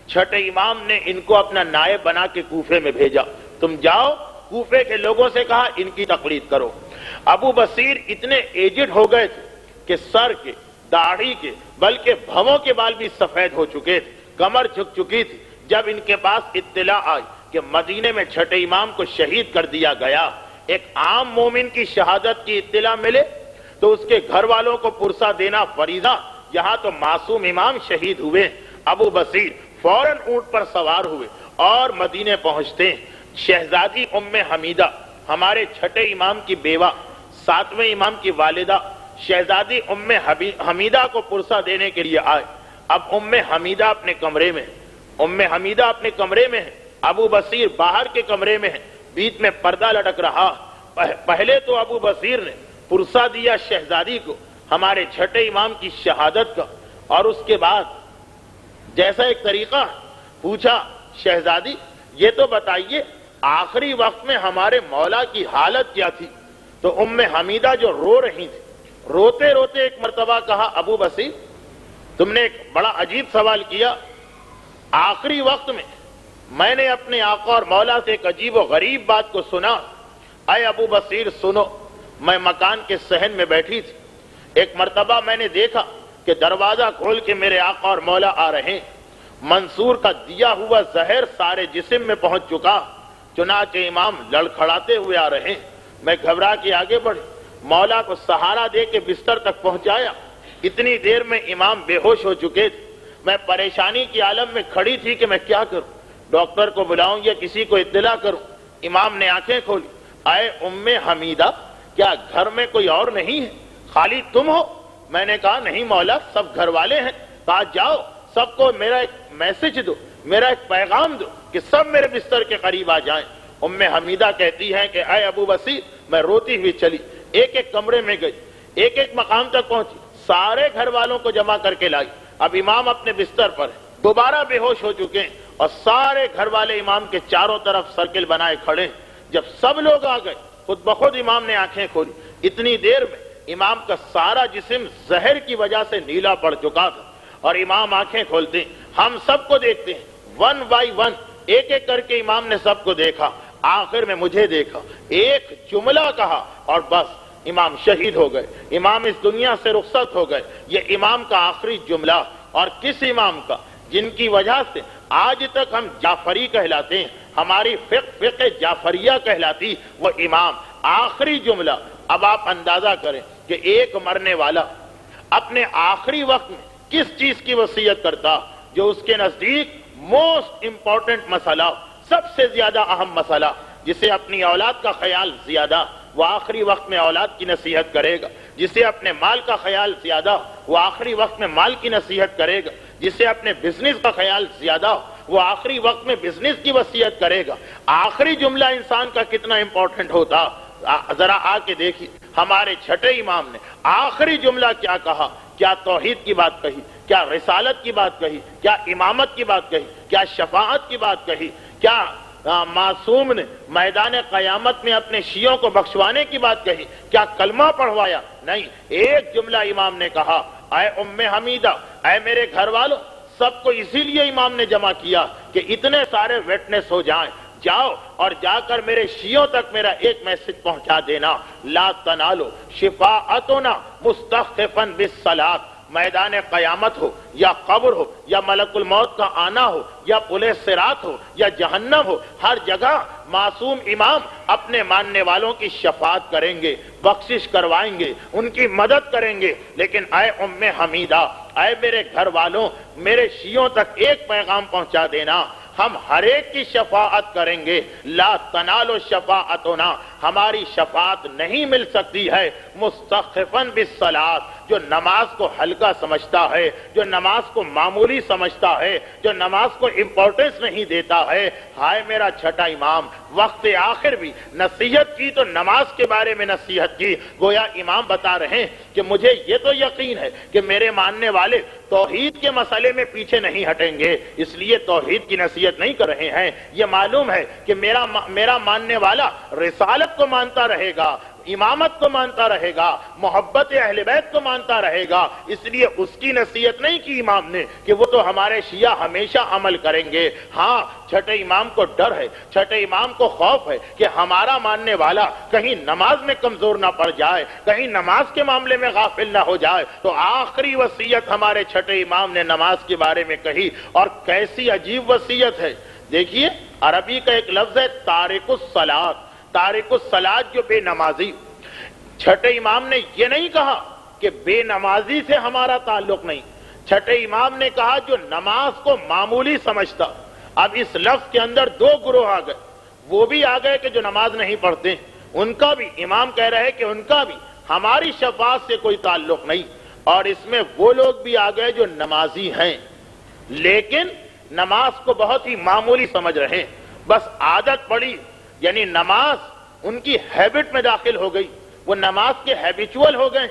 چھٹے امام نے ان کو اپنا نائب بنا کے کوفے میں بھیجا، تم جاؤ کوفے کے لوگوں سے کہا ان کی تقلید کرو۔ ابو بصیر اتنے ایجڈ ہو گئے تھے کہ سر کے، داڑھی کے، بلکہ بھووں کے بال بھی سفید ہو چکے تھے، کمر جھک چکی تھی۔ جب ان کے پاس اطلاع آئی کہ مدینے میں چھٹے امام کو شہید کر دیا گیا، ایک عام مومن کی شہادت کی اطلاع ملے تو اس کے گھر والوں کو پرسہ دینا فریضہ، یہاں تو معصوم امام شہید ہوئے۔ ابو بصیر فوراً اونٹ پر سوار ہوئے اور مدینے پہنچتے ہیں۔ شہزادی ام حمیدہ، ہمارے چھٹے امام کی بیوہ، ساتویں امام کی والدہ، شہزادی ام حمیدہ کو پرسہ دینے کے لیے آئے۔ اب ام حمیدہ اپنے کمرے میں، ام حمیدہ اپنے کمرے میں ہے، ابو بصیر باہر کے کمرے میں ہے، بیچ میں پردہ لٹک رہا۔ پہلے تو ابو بصیر نے پرسہ دیا شہزادی کو ہمارے چھٹے امام کی شہادت کا، اور اس کے بعد جیسا ایک طریقہ پوچھا شہزادی یہ تو بتائیے آخری وقت میں ہمارے مولا کی حالت کیا تھی؟ تو ام حمیدہ جو رو رہی تھی، روتے روتے ایک مرتبہ کہا ابو بصیر تم نے ایک بڑا عجیب سوال کیا، آخری وقت میں نے اپنے آقا اور مولا سے ایک عجیب و غریب بات کو سنا۔ اے ابو بصیر سنو، میں مکان کے صحن میں بیٹھی تھی، ایک مرتبہ میں نے دیکھا کہ دروازہ کھول کے میرے آقا اور مولا آ رہے ہیں، منصور کا دیا ہوا زہر سارے جسم میں پہنچ چکا، چنانچہ امام لڑکھڑاتے ہوئے آ رہے ہیں۔ میں گھبرا کے آگے بڑھی، مولا کو سہارا دے کے بستر تک پہنچایا، اتنی دیر میں امام بے ہوش ہو چکے تھے۔ میں پریشانی کی عالم میں کھڑی تھی کہ میں کیا کروں، ڈاکٹر کو بلاؤں یا کسی کو اطلاع کروں۔ امام نے آنکھیں کھولی، اے ام حمیدہ کیا گھر میں کوئی اور نہیں ہے، خالی تم ہو؟ میں نے کہا نہیں مولا سب گھر والے ہیں۔ کہا جاؤ سب کو میرا ایک میسج دو، میرا ایک پیغام دو کہ سب میرے بستر کے قریب آ جائیں۔ ام حمیدہ کہتی ہیں کہ اے ابو بصیر میں روتی ہوئی چلی، ایک ایک کمرے میں گئی، ایک ایک مقام تک پہنچی، سارے گھر والوں کو جمع کر کے لائی۔ اب امام اپنے بستر پر ہیں، دوبارہ بے ہوش ہو چکے ہیں، اور سارے گھر والے امام کے چاروں طرف سرکل بنائے کھڑے ہیں۔ جب سب لوگ آ گئے خود بخود امام نے آنکھیں کھولی، اتنی دیر میں امام کا سارا جسم زہر کی وجہ سے نیلا پڑ چکا تھا، اور امام آنکھیں کھولتے ہیں، ہم سب کو دیکھتے ہیں، ون بائی ون ایک ایک کر کے امام نے سب کو دیکھا، آخر میں مجھے دیکھا، ایک جملہ کہا اور بس امام شہید ہو گئے، امام اس دنیا سے رخصت ہو گئے۔ یہ امام کا آخری جملہ، اور کس امام کا؟ جن کی وجہ سے آج تک ہم جعفری کہلاتے ہیں، ہماری فقہ جعفریہ کہلاتی، وہ امام آخری جملہ۔ اب آپ اندازہ کریں کہ ایک مرنے والا اپنے آخری وقت میں کس چیز کی وصیت کرتا جو اس کے نزدیک موسٹ امپورٹنٹ مسئلہ، سب سے زیادہ اہم مسئلہ، جسے اپنی اولاد کا خیال زیادہ، وہ آخری وقت میں اولاد کی نصیحت کرے گا، جسے اپنے مال کا خیال زیادہ، وہ آخری وقت میں مال کی نصیحت کرے گا، جسے اپنے بزنس کا خیال زیادہ، وہ آخری وقت میں بزنس کی وصیت کرے گا۔ آخری جملہ انسان کا کتنا امپورٹنٹ ہوتا، ذرا آ کے دیکھیے ہمارے چھٹے امام نے آخری جملہ کیا کہا، کیا توحید کی بات کہی، کیا رسالت کی بات کہی، کیا امامت کی بات کہی، کیا شفاعت کی بات کہی، کیا معصوم نے میدان قیامت میں اپنے شیعوں کو بخشوانے کی بات کہی، کیا کلمہ پڑھوایا؟ نہیں، ایک جملہ امام نے کہا، اے ام حمیدہ، اے میرے گھر والوں، سب کو اسی لیے امام نے جمع کیا کہ اتنے سارے وٹنس ہو جائیں، جاؤ اور جا کر میرے شیعوں تک میرا ایک میسج پہنچا دینا، لا تنالو شفاعتنا مستخفا بالصلاۃ، میدان قیامت ہو یا قبر ہو یا ملک الموت کا آنا ہو یا پلِ صراط ہو یا جہنم ہو، ہر جگہ معصوم امام اپنے ماننے والوں کی شفاعت کریں گے، بخشش کروائیں گے، ان کی مدد کریں گے۔ لیکن اے ام حمیدہ، اے میرے گھر والوں، میرے شیعوں تک ایک پیغام پہنچا دینا، ہم ہر ایک کی شفاعت کریں گے۔ لا تنالوا شفاعتنا، ہماری شفاعت نہیں مل سکتی ہے مستخفاً بالصلاۃ، جو نماز کو ہلکا سمجھتا ہے، جو نماز کو معمولی سمجھتا ہے، جو نماز کو امپورٹنس نہیں دیتا ہے۔ ہائے میرا چھٹا امام، وقت آخر بھی نصیحت کی تو نماز کے بارے میں نصیحت کی، گویا امام بتا رہے ہیں کہ مجھے یہ تو یقین ہے کہ میرے ماننے والے توحید کے مسئلے میں پیچھے نہیں ہٹیں گے، اس لیے توحید کی نصیحت نہیں کر رہے ہیں۔ یہ معلوم ہے کہ میرا ماننے والا رسالت کو مانتا رہے گا، امامت کو مانتا رہے گا، محبت اہل بیت کو مانتا رہے گا، اس لیے اس کی نصیحت نہیں کی امام نے کہ وہ تو ہمارے شیعہ ہمیشہ عمل کریں گے۔ ہاں، چھٹے امام کو ڈر ہے، چھٹے امام کو خوف ہے کہ ہمارا ماننے والا کہیں نماز میں کمزور نہ پڑ جائے، کہیں نماز کے معاملے میں غافل نہ ہو جائے۔ تو آخری وصیت ہمارے چھٹے امام نے نماز کے بارے میں کہی، اور کیسی عجیب وصیت ہے۔ دیکھیے، عربی کا ایک لفظ ہے تارک الصلاۃ، تارک الصلاۃ جو بے نمازی۔ چھٹے امام نے یہ نہیں کہا کہ بے نمازی سے ہمارا تعلق نہیں، چھٹے امام نے کہا جو نماز کو معمولی سمجھتا۔ اب اس لفظ کے اندر دو گروہ آ گئے، وہ بھی آ گئے کہ جو نماز نہیں پڑھتے، ان کا بھی امام کہہ رہے کہ ان کا بھی ہماری شفاعت سے کوئی تعلق نہیں، اور اس میں وہ لوگ بھی آ گئے جو نمازی ہیں لیکن نماز کو بہت ہی معمولی سمجھ رہے ہیں، بس عادت پڑی، یعنی نماز ان کی ہیبٹ میں داخل ہو گئی، وہ نماز کے ہیبیچول ہو گئے،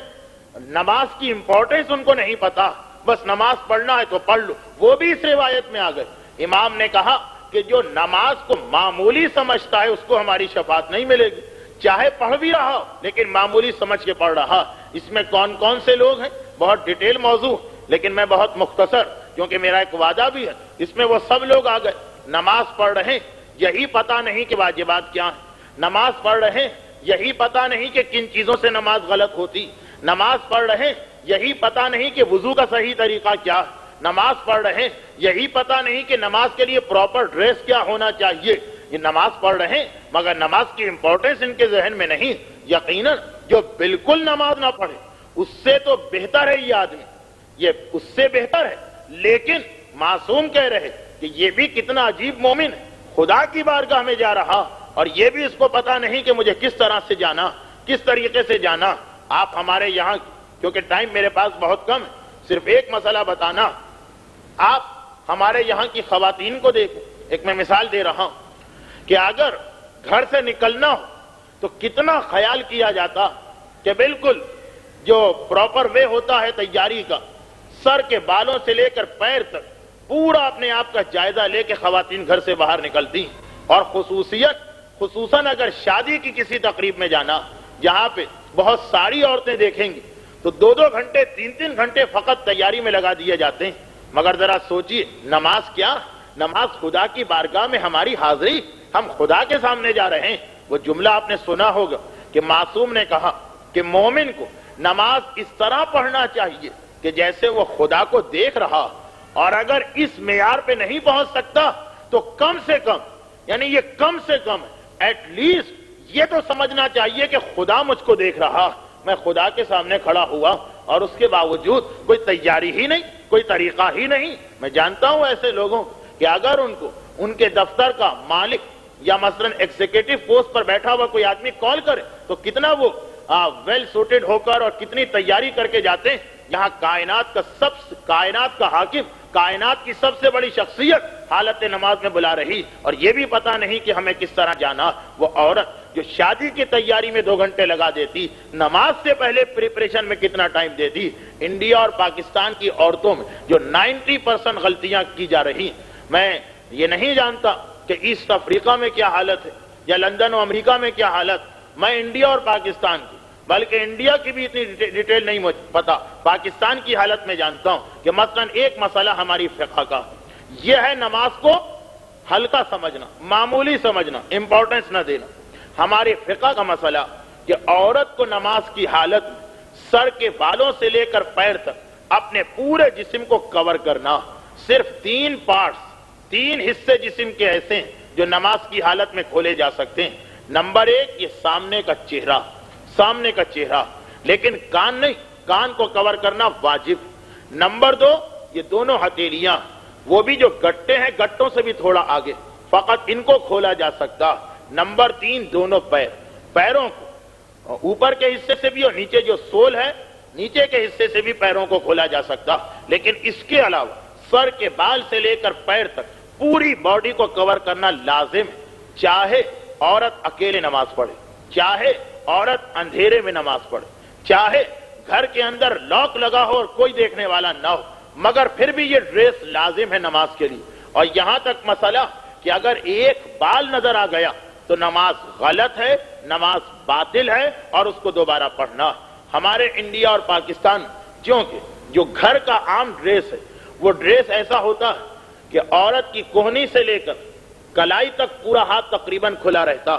نماز کی امپورٹنس ان کو نہیں پتا، بس نماز پڑھنا ہے تو پڑھ لو، وہ بھی اس روایت میں آ گئے۔ امام نے کہا کہ جو نماز کو معمولی سمجھتا ہے اس کو ہماری شفاعت نہیں ملے گی، چاہے پڑھ بھی رہا لیکن معمولی سمجھ کے پڑھ رہا۔ اس میں کون کون سے لوگ ہیں، بہت ڈیٹیل موضوع، لیکن میں بہت مختصر، کیونکہ میرا ایک وعدہ بھی ہے، اس میں وہ سب لوگ آ گئے نماز پڑھ رہے ہیں، یہی پتہ نہیں کہ واجبات کیا ہیں، نماز پڑھ رہے ہیں، یہی پتہ نہیں کہ کن چیزوں سے نماز غلط ہوتی، نماز پڑھ رہے ہیں، یہی پتہ نہیں کہ وضو کا صحیح طریقہ کیا ہے، نماز پڑھ رہے ہیں، یہی پتہ نہیں کہ نماز کے لیے پراپر ڈریس کیا ہونا چاہیے۔ یہ نماز پڑھ رہے ہیں مگر نماز کی امپورٹنس ان کے ذہن میں نہیں۔ یقیناً جو بالکل نماز نہ پڑھے اس سے تو بہتر ہے یہ آدمی، یہ اس سے بہتر ہے، لیکن معصوم کہہ رہے کہ یہ بھی کتنا عجیب مومن ہے، خدا کی بارگاہ میں جا رہا اور یہ بھی اس کو پتا نہیں کہ مجھے کس طرح سے جانا، کس طریقے سے جانا۔ آپ ہمارے یہاں، کیونکہ ٹائم میرے پاس بہت کم ہے، صرف ایک مسئلہ بتانا، آپ ہمارے یہاں کی خواتین کو دیکھیں، ایک میں مثال دے رہا ہوں کہ اگر گھر سے نکلنا ہو تو کتنا خیال کیا جاتا کہ بالکل جو پراپر وے ہوتا ہے تیاری کا، سر کے بالوں سے لے کر پیر تک پورا اپنے آپ کا جائزہ لے کے خواتین گھر سے باہر نکلتی، اور خصوصاً اگر شادی کی کسی تقریب میں جانا جہاں پہ بہت ساری عورتیں دیکھیں گی تو 2-2 گھنٹے 3-3 گھنٹے فقط تیاری میں لگا دیے جاتے ہیں۔ مگر ذرا سوچئے، نماز کیا؟ نماز خدا کی بارگاہ میں ہماری حاضری، ہم خدا کے سامنے جا رہے ہیں۔ وہ جملہ آپ نے سنا ہوگا کہ معصوم نے کہا کہ مومن کو نماز اس طرح پڑھنا چاہیے کہ جیسے وہ خدا کو دیکھ رہا، اور اگر اس معیار پہ نہیں پہنچ سکتا تو کم سے کم، یعنی یہ کم سے کم ایٹ لیسٹ یہ تو سمجھنا چاہیے کہ خدا مجھ کو دیکھ رہا، میں خدا کے سامنے کھڑا ہوا اور اس کے باوجود کوئی تیاری ہی نہیں، کوئی طریقہ ہی نہیں۔ میں جانتا ہوں ایسے لوگوں کہ اگر ان کو ان کے دفتر کا مالک یا مثلا ایگزیکٹو پوسٹ پر بیٹھا ہوا کوئی آدمی کال کرے تو کتنا وہ ویل سوٹڈ ہو کر اور کتنی تیاری کر کے جاتے ہیں۔ یہاں کائنات کا حاکم، کائنات کی سب سے بڑی شخصیت حالت نماز میں بلا رہی، اور یہ بھی پتا نہیں کہ ہمیں کس طرح جانا۔ وہ عورت جو شادی کی تیاری میں 2 گھنٹے لگا دیتی، نماز سے پہلے پریپریشن میں کتنا ٹائم دیتی۔ انڈیا اور پاکستان کی عورتوں میں جو 90% غلطیاں کی جا رہی، میں یہ نہیں جانتا کہ ایسٹ افریقہ میں کیا حالت ہے یا لندن و امریکہ میں کیا حالت، میں انڈیا اور پاکستان کی، بلکہ انڈیا کی بھی اتنی ڈیٹیل نہیں مجھے پتا، پاکستان کی حالت میں جانتا ہوں کہ مثلا ایک مسئلہ ہماری فقہ کا یہ ہے، نماز کو ہلکا سمجھنا، معمولی سمجھنا، امپورٹنس نہ دینا۔ ہمارے فقہ کا مسئلہ کہ عورت کو نماز کی حالت میں سر کے بالوں سے لے کر پیر تک اپنے پورے جسم کو کور کرنا. صرف 3 پارٹس، 3 حصے جسم کے ایسے ہیں جو نماز کی حالت میں کھولے جا سکتے ہیں. نمبر 1 یہ سامنے کا چہرہ، سامنے کا چہرہ، لیکن کان نہیں، کان کو کور کرنا واجب. نمبر 2 یہ دونوں ہتھیلیاں، وہ بھی جو گٹے ہیں گٹوں سے بھی تھوڑا آگے، فقط ان کو کھولا جا سکتا. نمبر 3 دونوں پیر، پیروں کو اوپر کے حصے سے بھی اور نیچے جو سول ہے نیچے کے حصے سے بھی پیروں کو کھولا جا سکتا. لیکن اس کے علاوہ سر کے بال سے لے کر پیر تک پوری باڈی کو کور کرنا لازم ہے. چاہے عورت اکیلے نماز پڑھے، چاہے عورت اندھیرے میں نماز پڑھے، چاہے گھر کے اندر لاک لگا ہو اور کوئی دیکھنے والا نہ ہو، مگر پھر بھی یہ ڈریس لازم ہے نماز کے لیے. اور یہاں تک مسئلہ کہ اگر ایک بال نظر آ گیا تو نماز غلط ہے، نماز باطل ہے اور اس کو دوبارہ پڑھنا. ہمارے انڈیا اور پاکستان چونکہ جو گھر کا عام ڈریس ہے وہ ڈریس ایسا ہوتا ہے کہ عورت کی کوہنی سے لے کر کلائی تک پورا ہاتھ تقریباً کھلا رہتا.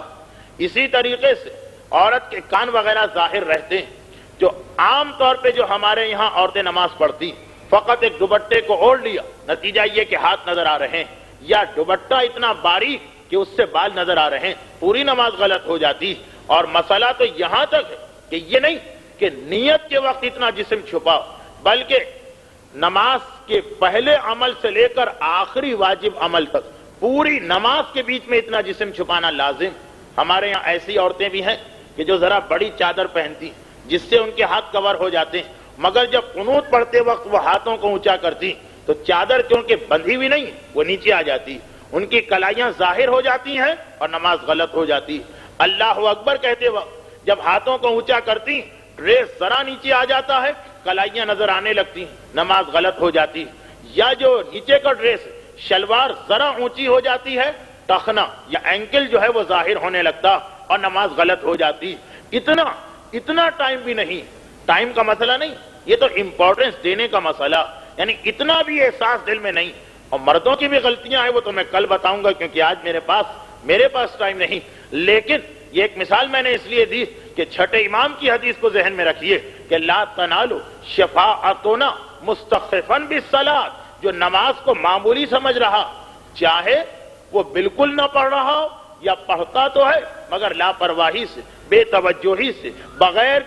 اسی طریقے سے عورت کے کان وغیرہ ظاہر رہتے ہیں. جو عام طور پہ جو ہمارے یہاں عورتیں نماز پڑھتی فقط ایک دوپٹے کو اوڑھ لیا، نتیجہ یہ کہ ہاتھ نظر آ رہے ہیں، یا دوپٹہ اتنا باریک کہ اس سے بال نظر آ رہے ہیں، پوری نماز غلط ہو جاتی. اور مسئلہ تو یہاں تک ہے کہ یہ نہیں کہ نیت کے وقت اتنا جسم چھپاؤ، بلکہ نماز کے پہلے عمل سے لے کر آخری واجب عمل تک پوری نماز کے بیچ میں اتنا جسم چھپانا لازم. ہمارے یہاں ایسی عورتیں بھی ہیں کہ جو ذرا بڑی چادر پہنتی جس سے ان کے ہاتھ کور ہو جاتے ہیں، مگر جب قنوت پڑھتے وقت وہ ہاتھوں کو اونچا کرتی تو چادر کیونکہ بندھی ہوئی نہیں وہ نیچے آ جاتی، ان کی کلائیاں ظاہر ہو جاتی ہیں اور نماز غلط ہو جاتی. اللہ اکبر کہتے وقت جب ہاتھوں کو اونچا کرتی ڈریس ذرا نیچے آ جاتا ہے، کلائیاں نظر آنے لگتی، نماز غلط ہو جاتی. یا جو نیچے کا ڈریس شلوار ذرا اونچی ہو جاتی ہے، ٹخنا یا اینکل جو ہے وہ ظاہر ہونے لگتا اور نماز غلط ہو جاتی. اتنا ٹائم بھی نہیں، ٹائم کا مسئلہ نہیں، یہ تو امپورٹنس دینے کا مسئلہ، یعنی اتنا بھی احساس دل میں نہیں. اور مردوں کی بھی غلطیاں ہیں وہ تو میں کل بتاؤں گا کیونکہ آج میرے پاس ٹائم نہیں. لیکن یہ ایک مثال میں نے اس لیے دی کہ چھٹے امام کی حدیث کو ذہن میں رکھیے کہ لا تنالو شفاعتنا مستخفا بالصلاۃ. جو نماز کو معمولی سمجھ رہا، چاہے وہ بالکل نہ پڑھ رہا ہو یا پڑھتا تو ہے مگر لاپرواہی سے، بے توجہی سے، بغیر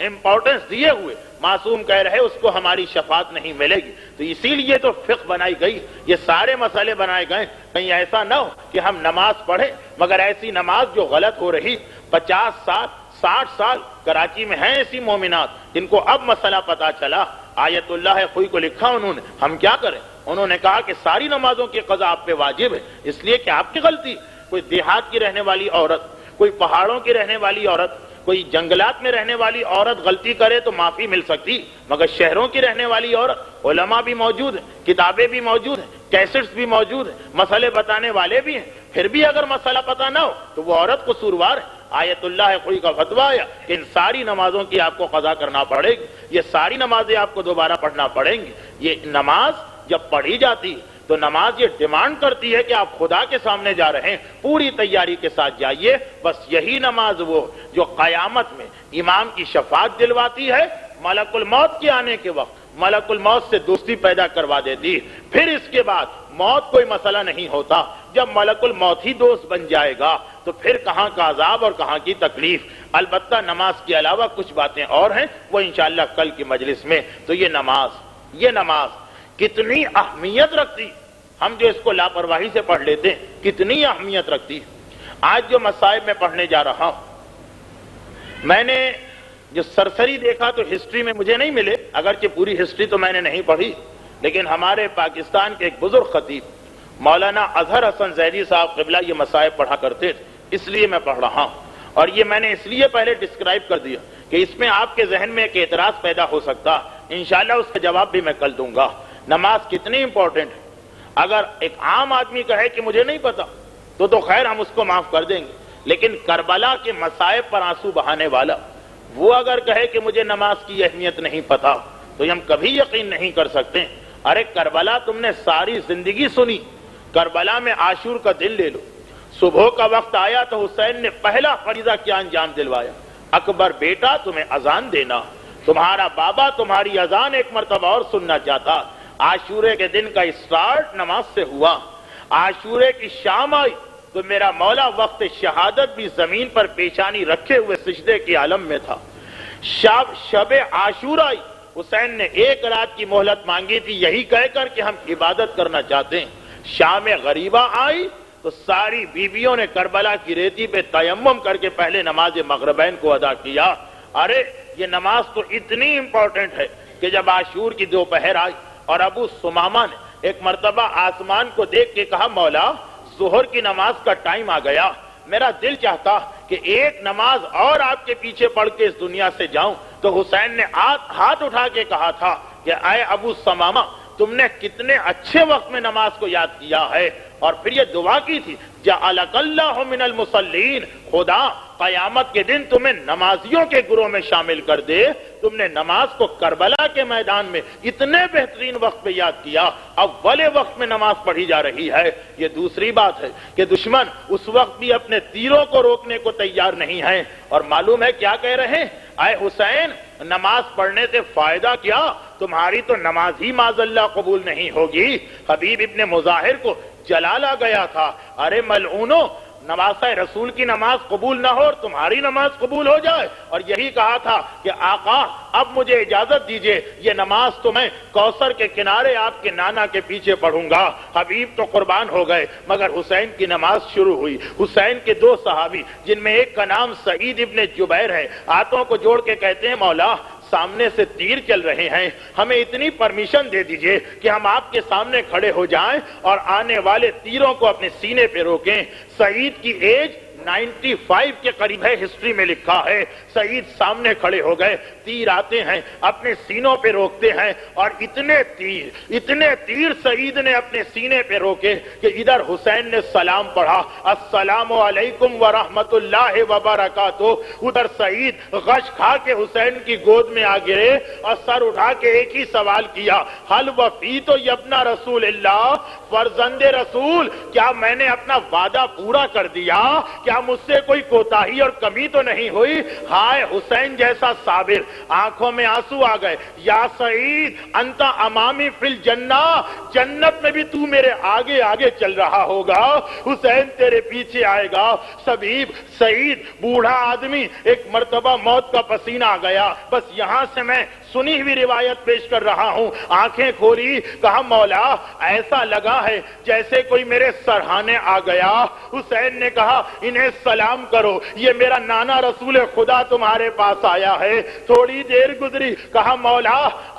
امپورٹنس دیے ہوئے معصوم کہہ رہے اس کو ہماری شفاعت نہیں ملے گی. تو اسی لیے تو فقہ بنائی گئی، یہ سارے مسئلے بنائے گئے. کہیں ایسا نہ ہو کہ ہم نماز پڑھیں مگر ایسی نماز جو غلط ہو رہی. 50 سال 60 سال کراچی میں ہیں ایسی مومنات جن کو اب مسئلہ پتا چلا. آیت اللہ خوئی کو لکھا انہوں نے، ہم کیا کریں؟ انہوں نے کہا کہ ساری نمازوں کی قضا آپ پہ واجب ہے، اس لیے کہ آپ کی غلطی. کوئی دیہات کی رہنے والی عورت، کوئی پہاڑوں کی رہنے والی عورت، کوئی جنگلات میں رہنے والی عورت غلطی کرے تو معافی مل سکتی، مگر شہروں کی رہنے والی عورت، علماء بھی موجود ہیں، کتابیں بھی موجود ہیں، کیسٹس بھی موجود ہیں، مسئلے بتانے والے بھی ہیں، پھر بھی اگر مسئلہ پتہ نہ ہو تو وہ عورت قصوروار ہے. آیت اللہ کوئی کا فتویٰ آیا کہ ان ساری نمازوں کی آپ کو قضا کرنا پڑے گی، یہ ساری نمازیں آپ کو دوبارہ پڑھنا پڑیں گی. یہ نماز جب پڑھی جاتی تو نماز یہ ڈیمانڈ کرتی ہے کہ آپ خدا کے سامنے جا رہے ہیں، پوری تیاری کے ساتھ جائیے. بس یہی نماز وہ جو قیامت میں امام کی شفاعت دلواتی ہے، ملک الموت کے آنے کے وقت ملک الموت سے دوستی پیدا کروا دیتی. پھر اس کے بعد موت کوئی مسئلہ نہیں ہوتا. جب ملک الموت ہی دوست بن جائے گا تو پھر کہاں کا عذاب اور کہاں کی تکلیف. البتہ نماز کے علاوہ کچھ باتیں اور ہیں، وہ انشاءاللہ کل کی مجلس میں. تو یہ نماز کتنی اہمیت رکھتی، ہم جو اس کو لاپرواہی سے پڑھ لیتے ہیں کتنی اہمیت رکھتی. آج جو مصائب میں پڑھنے جا رہا ہوں، میں نے جو سرسری دیکھا تو ہسٹری میں مجھے نہیں ملے، اگرچہ پوری ہسٹری تو میں نے نہیں پڑھی، لیکن ہمارے پاکستان کے ایک بزرگ خطیب مولانا اظہر حسن زیدی صاحب قبلہ یہ مصائب پڑھا کرتے تھے، اس لیے میں پڑھ رہا ہوں. اور یہ میں نے اس لیے پہلے ڈسکرائب کر دیا کہ اس میں آپ کے ذہن میں ایک اعتراض پیدا ہو سکتا، انشاءاللہ اس کا جواب بھی میں کل دوں گا. نماز کتنی امپورٹنٹ ہے. اگر ایک عام آدمی کہے کہ مجھے نہیں پتا تو خیر ہم اس کو معاف کر دیں گے، لیکن کربلا کے مصائب پر آنسو بہانے والا وہ اگر کہے کہ مجھے نماز کی اہمیت نہیں پتا تو ہم کبھی یقین نہیں کر سکتے. ارے کربلا تم نے ساری زندگی سنی، کربلا میں عاشور کا دن لے لو. صبح کا وقت آیا تو حسین نے پہلا فریضہ کیا انجام دلوایا؟ اکبر بیٹا تمہیں اذان دینا. تمہارا بابا تمہاری اذان ایک مرتبہ اور سننا چاہتا۔ عاشورے کے دن کا اسٹارٹ نماز سے ہوا، عاشورے کی شام آئی تو میرا مولا وقت شہادت بھی زمین پر پیشانی رکھے ہوئے سجدے کی عالم میں تھا۔ شب عاشورہ آئی، حسین نے ایک رات کی مہلت مانگی تھی یہی کہہ کر کہ ہم عبادت کرنا چاہتے ہیں۔ شام غریبہ آئی تو ساری بیویوں نے کربلا کی ریتی پہ تیمم کر کے پہلے نماز مغربین کو ادا کیا۔ ارے یہ نماز تو اتنی امپورٹنٹ ہے کہ جب عاشور کی دوپہر آئی اور ابو سمامہ نے ایک مرتبہ آسمان کو دیکھ کے کہا مولا ظہر کی نماز کا ٹائم آ گیا، میرا دل چاہتا کہ ایک نماز اور آپ کے پیچھے پڑھ کے اس دنیا سے جاؤں، تو حسین نے ہاتھ اٹھا کے کہا تھا کہ اے ابو سمامہ تم نے کتنے اچھے وقت میں نماز کو یاد کیا ہے، اور پھر یہ دعا کی تھی جعلک اللہ من المصلین، خدا قیامت کے دن تمہیں نمازیوں کے گروہ میں شامل کر دے۔ تم نے نماز کو کربلا کے میدان میں اتنے بہترین وقت پہ یاد کیا، اول وقت میں نماز پڑھی جا رہی ہے۔ یہ دوسری بات ہے کہ دشمن اس وقت بھی اپنے تیروں کو روکنے کو تیار نہیں ہے، اور معلوم ہے کیا کہہ رہے ہیں، اے حسین نماز پڑھنے سے فائدہ کیا، تمہاری تو نماز ہی معاذ اللہ قبول نہیں ہوگی۔ حبیب ابن مظاہر کو جلالا گیا تھا، ارے ملعونو نواسہ رسول کی نماز قبول نہ ہو اور تمہاری نماز قبول ہو جائے، اور یہی کہا تھا کہ آقا اب مجھے اجازت دیجئے یہ نماز تو میں کوثر کے کنارے آپ کے نانا کے پیچھے پڑھوں گا۔ حبیب تو قربان ہو گئے، مگر حسین کی نماز شروع ہوئی۔ حسین کے دو صحابی جن میں ایک کا نام سعید ابن جبیر ہے، ہاتھوں کو جوڑ کے کہتے ہیں مولا سامنے سے تیر چل رہے ہیں، ہمیں اتنی پرمیشن دے دیجئے کہ ہم آپ کے سامنے کھڑے ہو جائیں اور آنے والے تیروں کو اپنے سینے پہ روکیں۔ سعید کی ایج 95 کے قریب ہے، ہسٹری میں لکھا ہے۔ سعید سامنے کھڑے ہو گئے، تیر آتے ہیں اپنے سینوں پہ روکتے ہیں، اور اتنے تیر سعید نے اپنے سینے پہ روکے کہ ادھر حسین نے سلام پڑھا السلام علیکم ورحمت اللہ وبرکاتہ، ادھر سعید غش کھا کے حسین کی گود میں آ گرے اور سر اٹھا کے ایک ہی سوال کیا حل وفیت ابن رسول اللہ، فرزند رسول کیا میں نے اپنا وعدہ پورا کر دیا، کیا مجھ سے کوئی کوتاہی اور کمی تو نہیں ہوئی؟ ہائے حسین جیسا صابر، آنکھوں میں آنسو آ گئے۔ یا سعید انت امامی فی الجنہ، جنت میں بھی تو میرے آگے آگے چل رہا ہوگا، حسین تیرے پیچھے آئے گا۔ سعید بوڑھا آدمی، ایک مرتبہ موت کا پسینہ آ گیا، بس یہاں سے میں سنی ہوئی روایت پیش کر رہا ہوں۔ آنکھیں کھولی، کہا مولا ایسا لگا ہے جیسے کوئی میرے سرہانے آ گیا۔ حسین نے کہا انہیں سلام کرو، یہ میرا نانا رسول خدا تمہارے پاس آیا ہے۔ تھوڑی دیر گزری، کہا مولا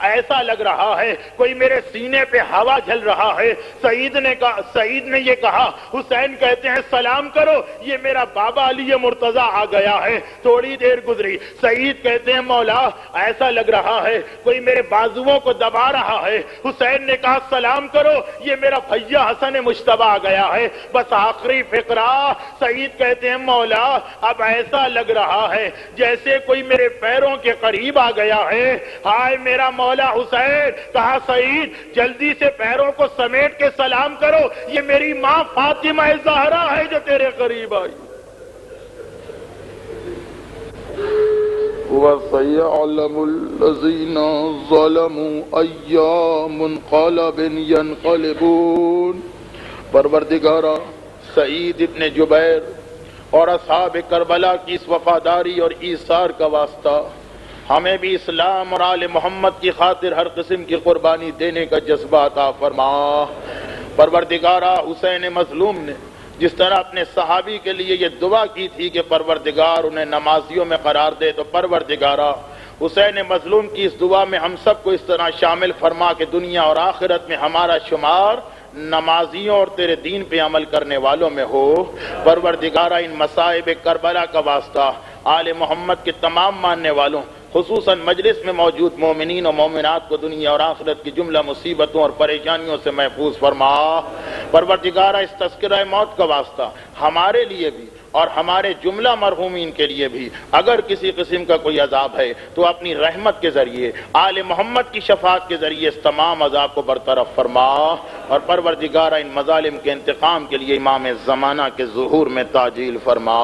ایسا لگ رہا ہے کوئی میرے سینے پہ ہوا جھل رہا ہے۔ سعید نے یہ کہا، حسین کہتے ہیں سلام کرو، یہ میرا بابا علی مرتضی آ گیا ہے۔ تھوڑی دیر گزری، سعید کہتے ہیں مولا ایسا لگ رہا ہے کوئی میرے بازوؤں کو دبا رہا ہے۔ حسین نے کہا سلام کرو، یہ میرا بھیا حسن مجتبی آ گیا ہے۔ بس آخری فقرہ، سعید کہتے ہیں مولا اب ایسا لگ رہا ہے جیسے کوئی میرے پیروں کے قریب آ گیا ہے۔ ہائے میرا مولا حسین، کہا سعید جلدی سے پیروں کو سمیٹ کے سلام کرو، یہ میری ماں فاطمہ زہرا ہے جو تیرے قریب آئی۔ وَسَيَعْلَمُ الَّذِينَ ظَلَمُوا أَيَّ مُنْقَلَبٍ يَنْقَلِبُونَ۔ پروردگارا سعید ابن جبیر اور اصحاب کربلا کی اس وفاداری اور ایثار کا واسطہ ہمیں بھی اسلام اور آل محمد کی خاطر ہر قسم کی قربانی دینے کا جذبہ عطا فرما۔ پروردگارا حسین مظلوم نے جس طرح اپنے صحابی کے لیے یہ دعا کی تھی کہ پروردگار انہیں نمازیوں میں قرار دے، تو پروردگارا حسین مظلوم کی اس دعا میں ہم سب کو اس طرح شامل فرما کہ دنیا اور آخرت میں ہمارا شمار نمازیوں اور تیرے دین پہ عمل کرنے والوں میں ہو۔ پروردگارا ان مصائب کربلا کا واسطہ آل محمد کے تمام ماننے والوں خصوصاً مجلس میں موجود مومنین و مومنات کو دنیا اور آخرت کی جملہ مصیبتوں اور پریشانیوں سے محفوظ فرما۔ پروردگارہ اس تذکرہ موت کا واسطہ ہمارے لیے بھی اور ہمارے جملہ مرحومین کے لیے بھی اگر کسی قسم کا کوئی عذاب ہے تو اپنی رحمت کے ذریعے آل محمد کی شفاعت کے ذریعے اس تمام عذاب کو برطرف فرما، اور پروردگارہ ان مظالم کے انتقام کے لیے امام زمانہ کے ظہور میں تعجیل فرما۔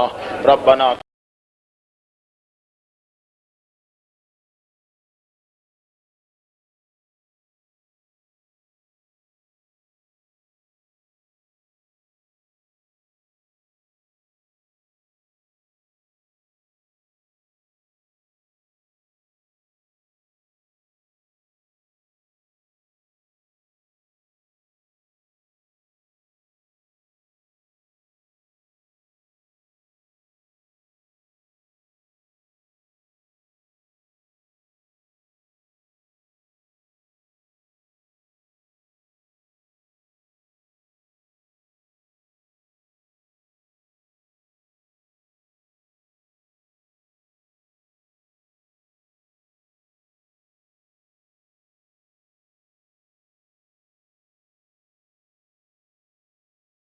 ربنا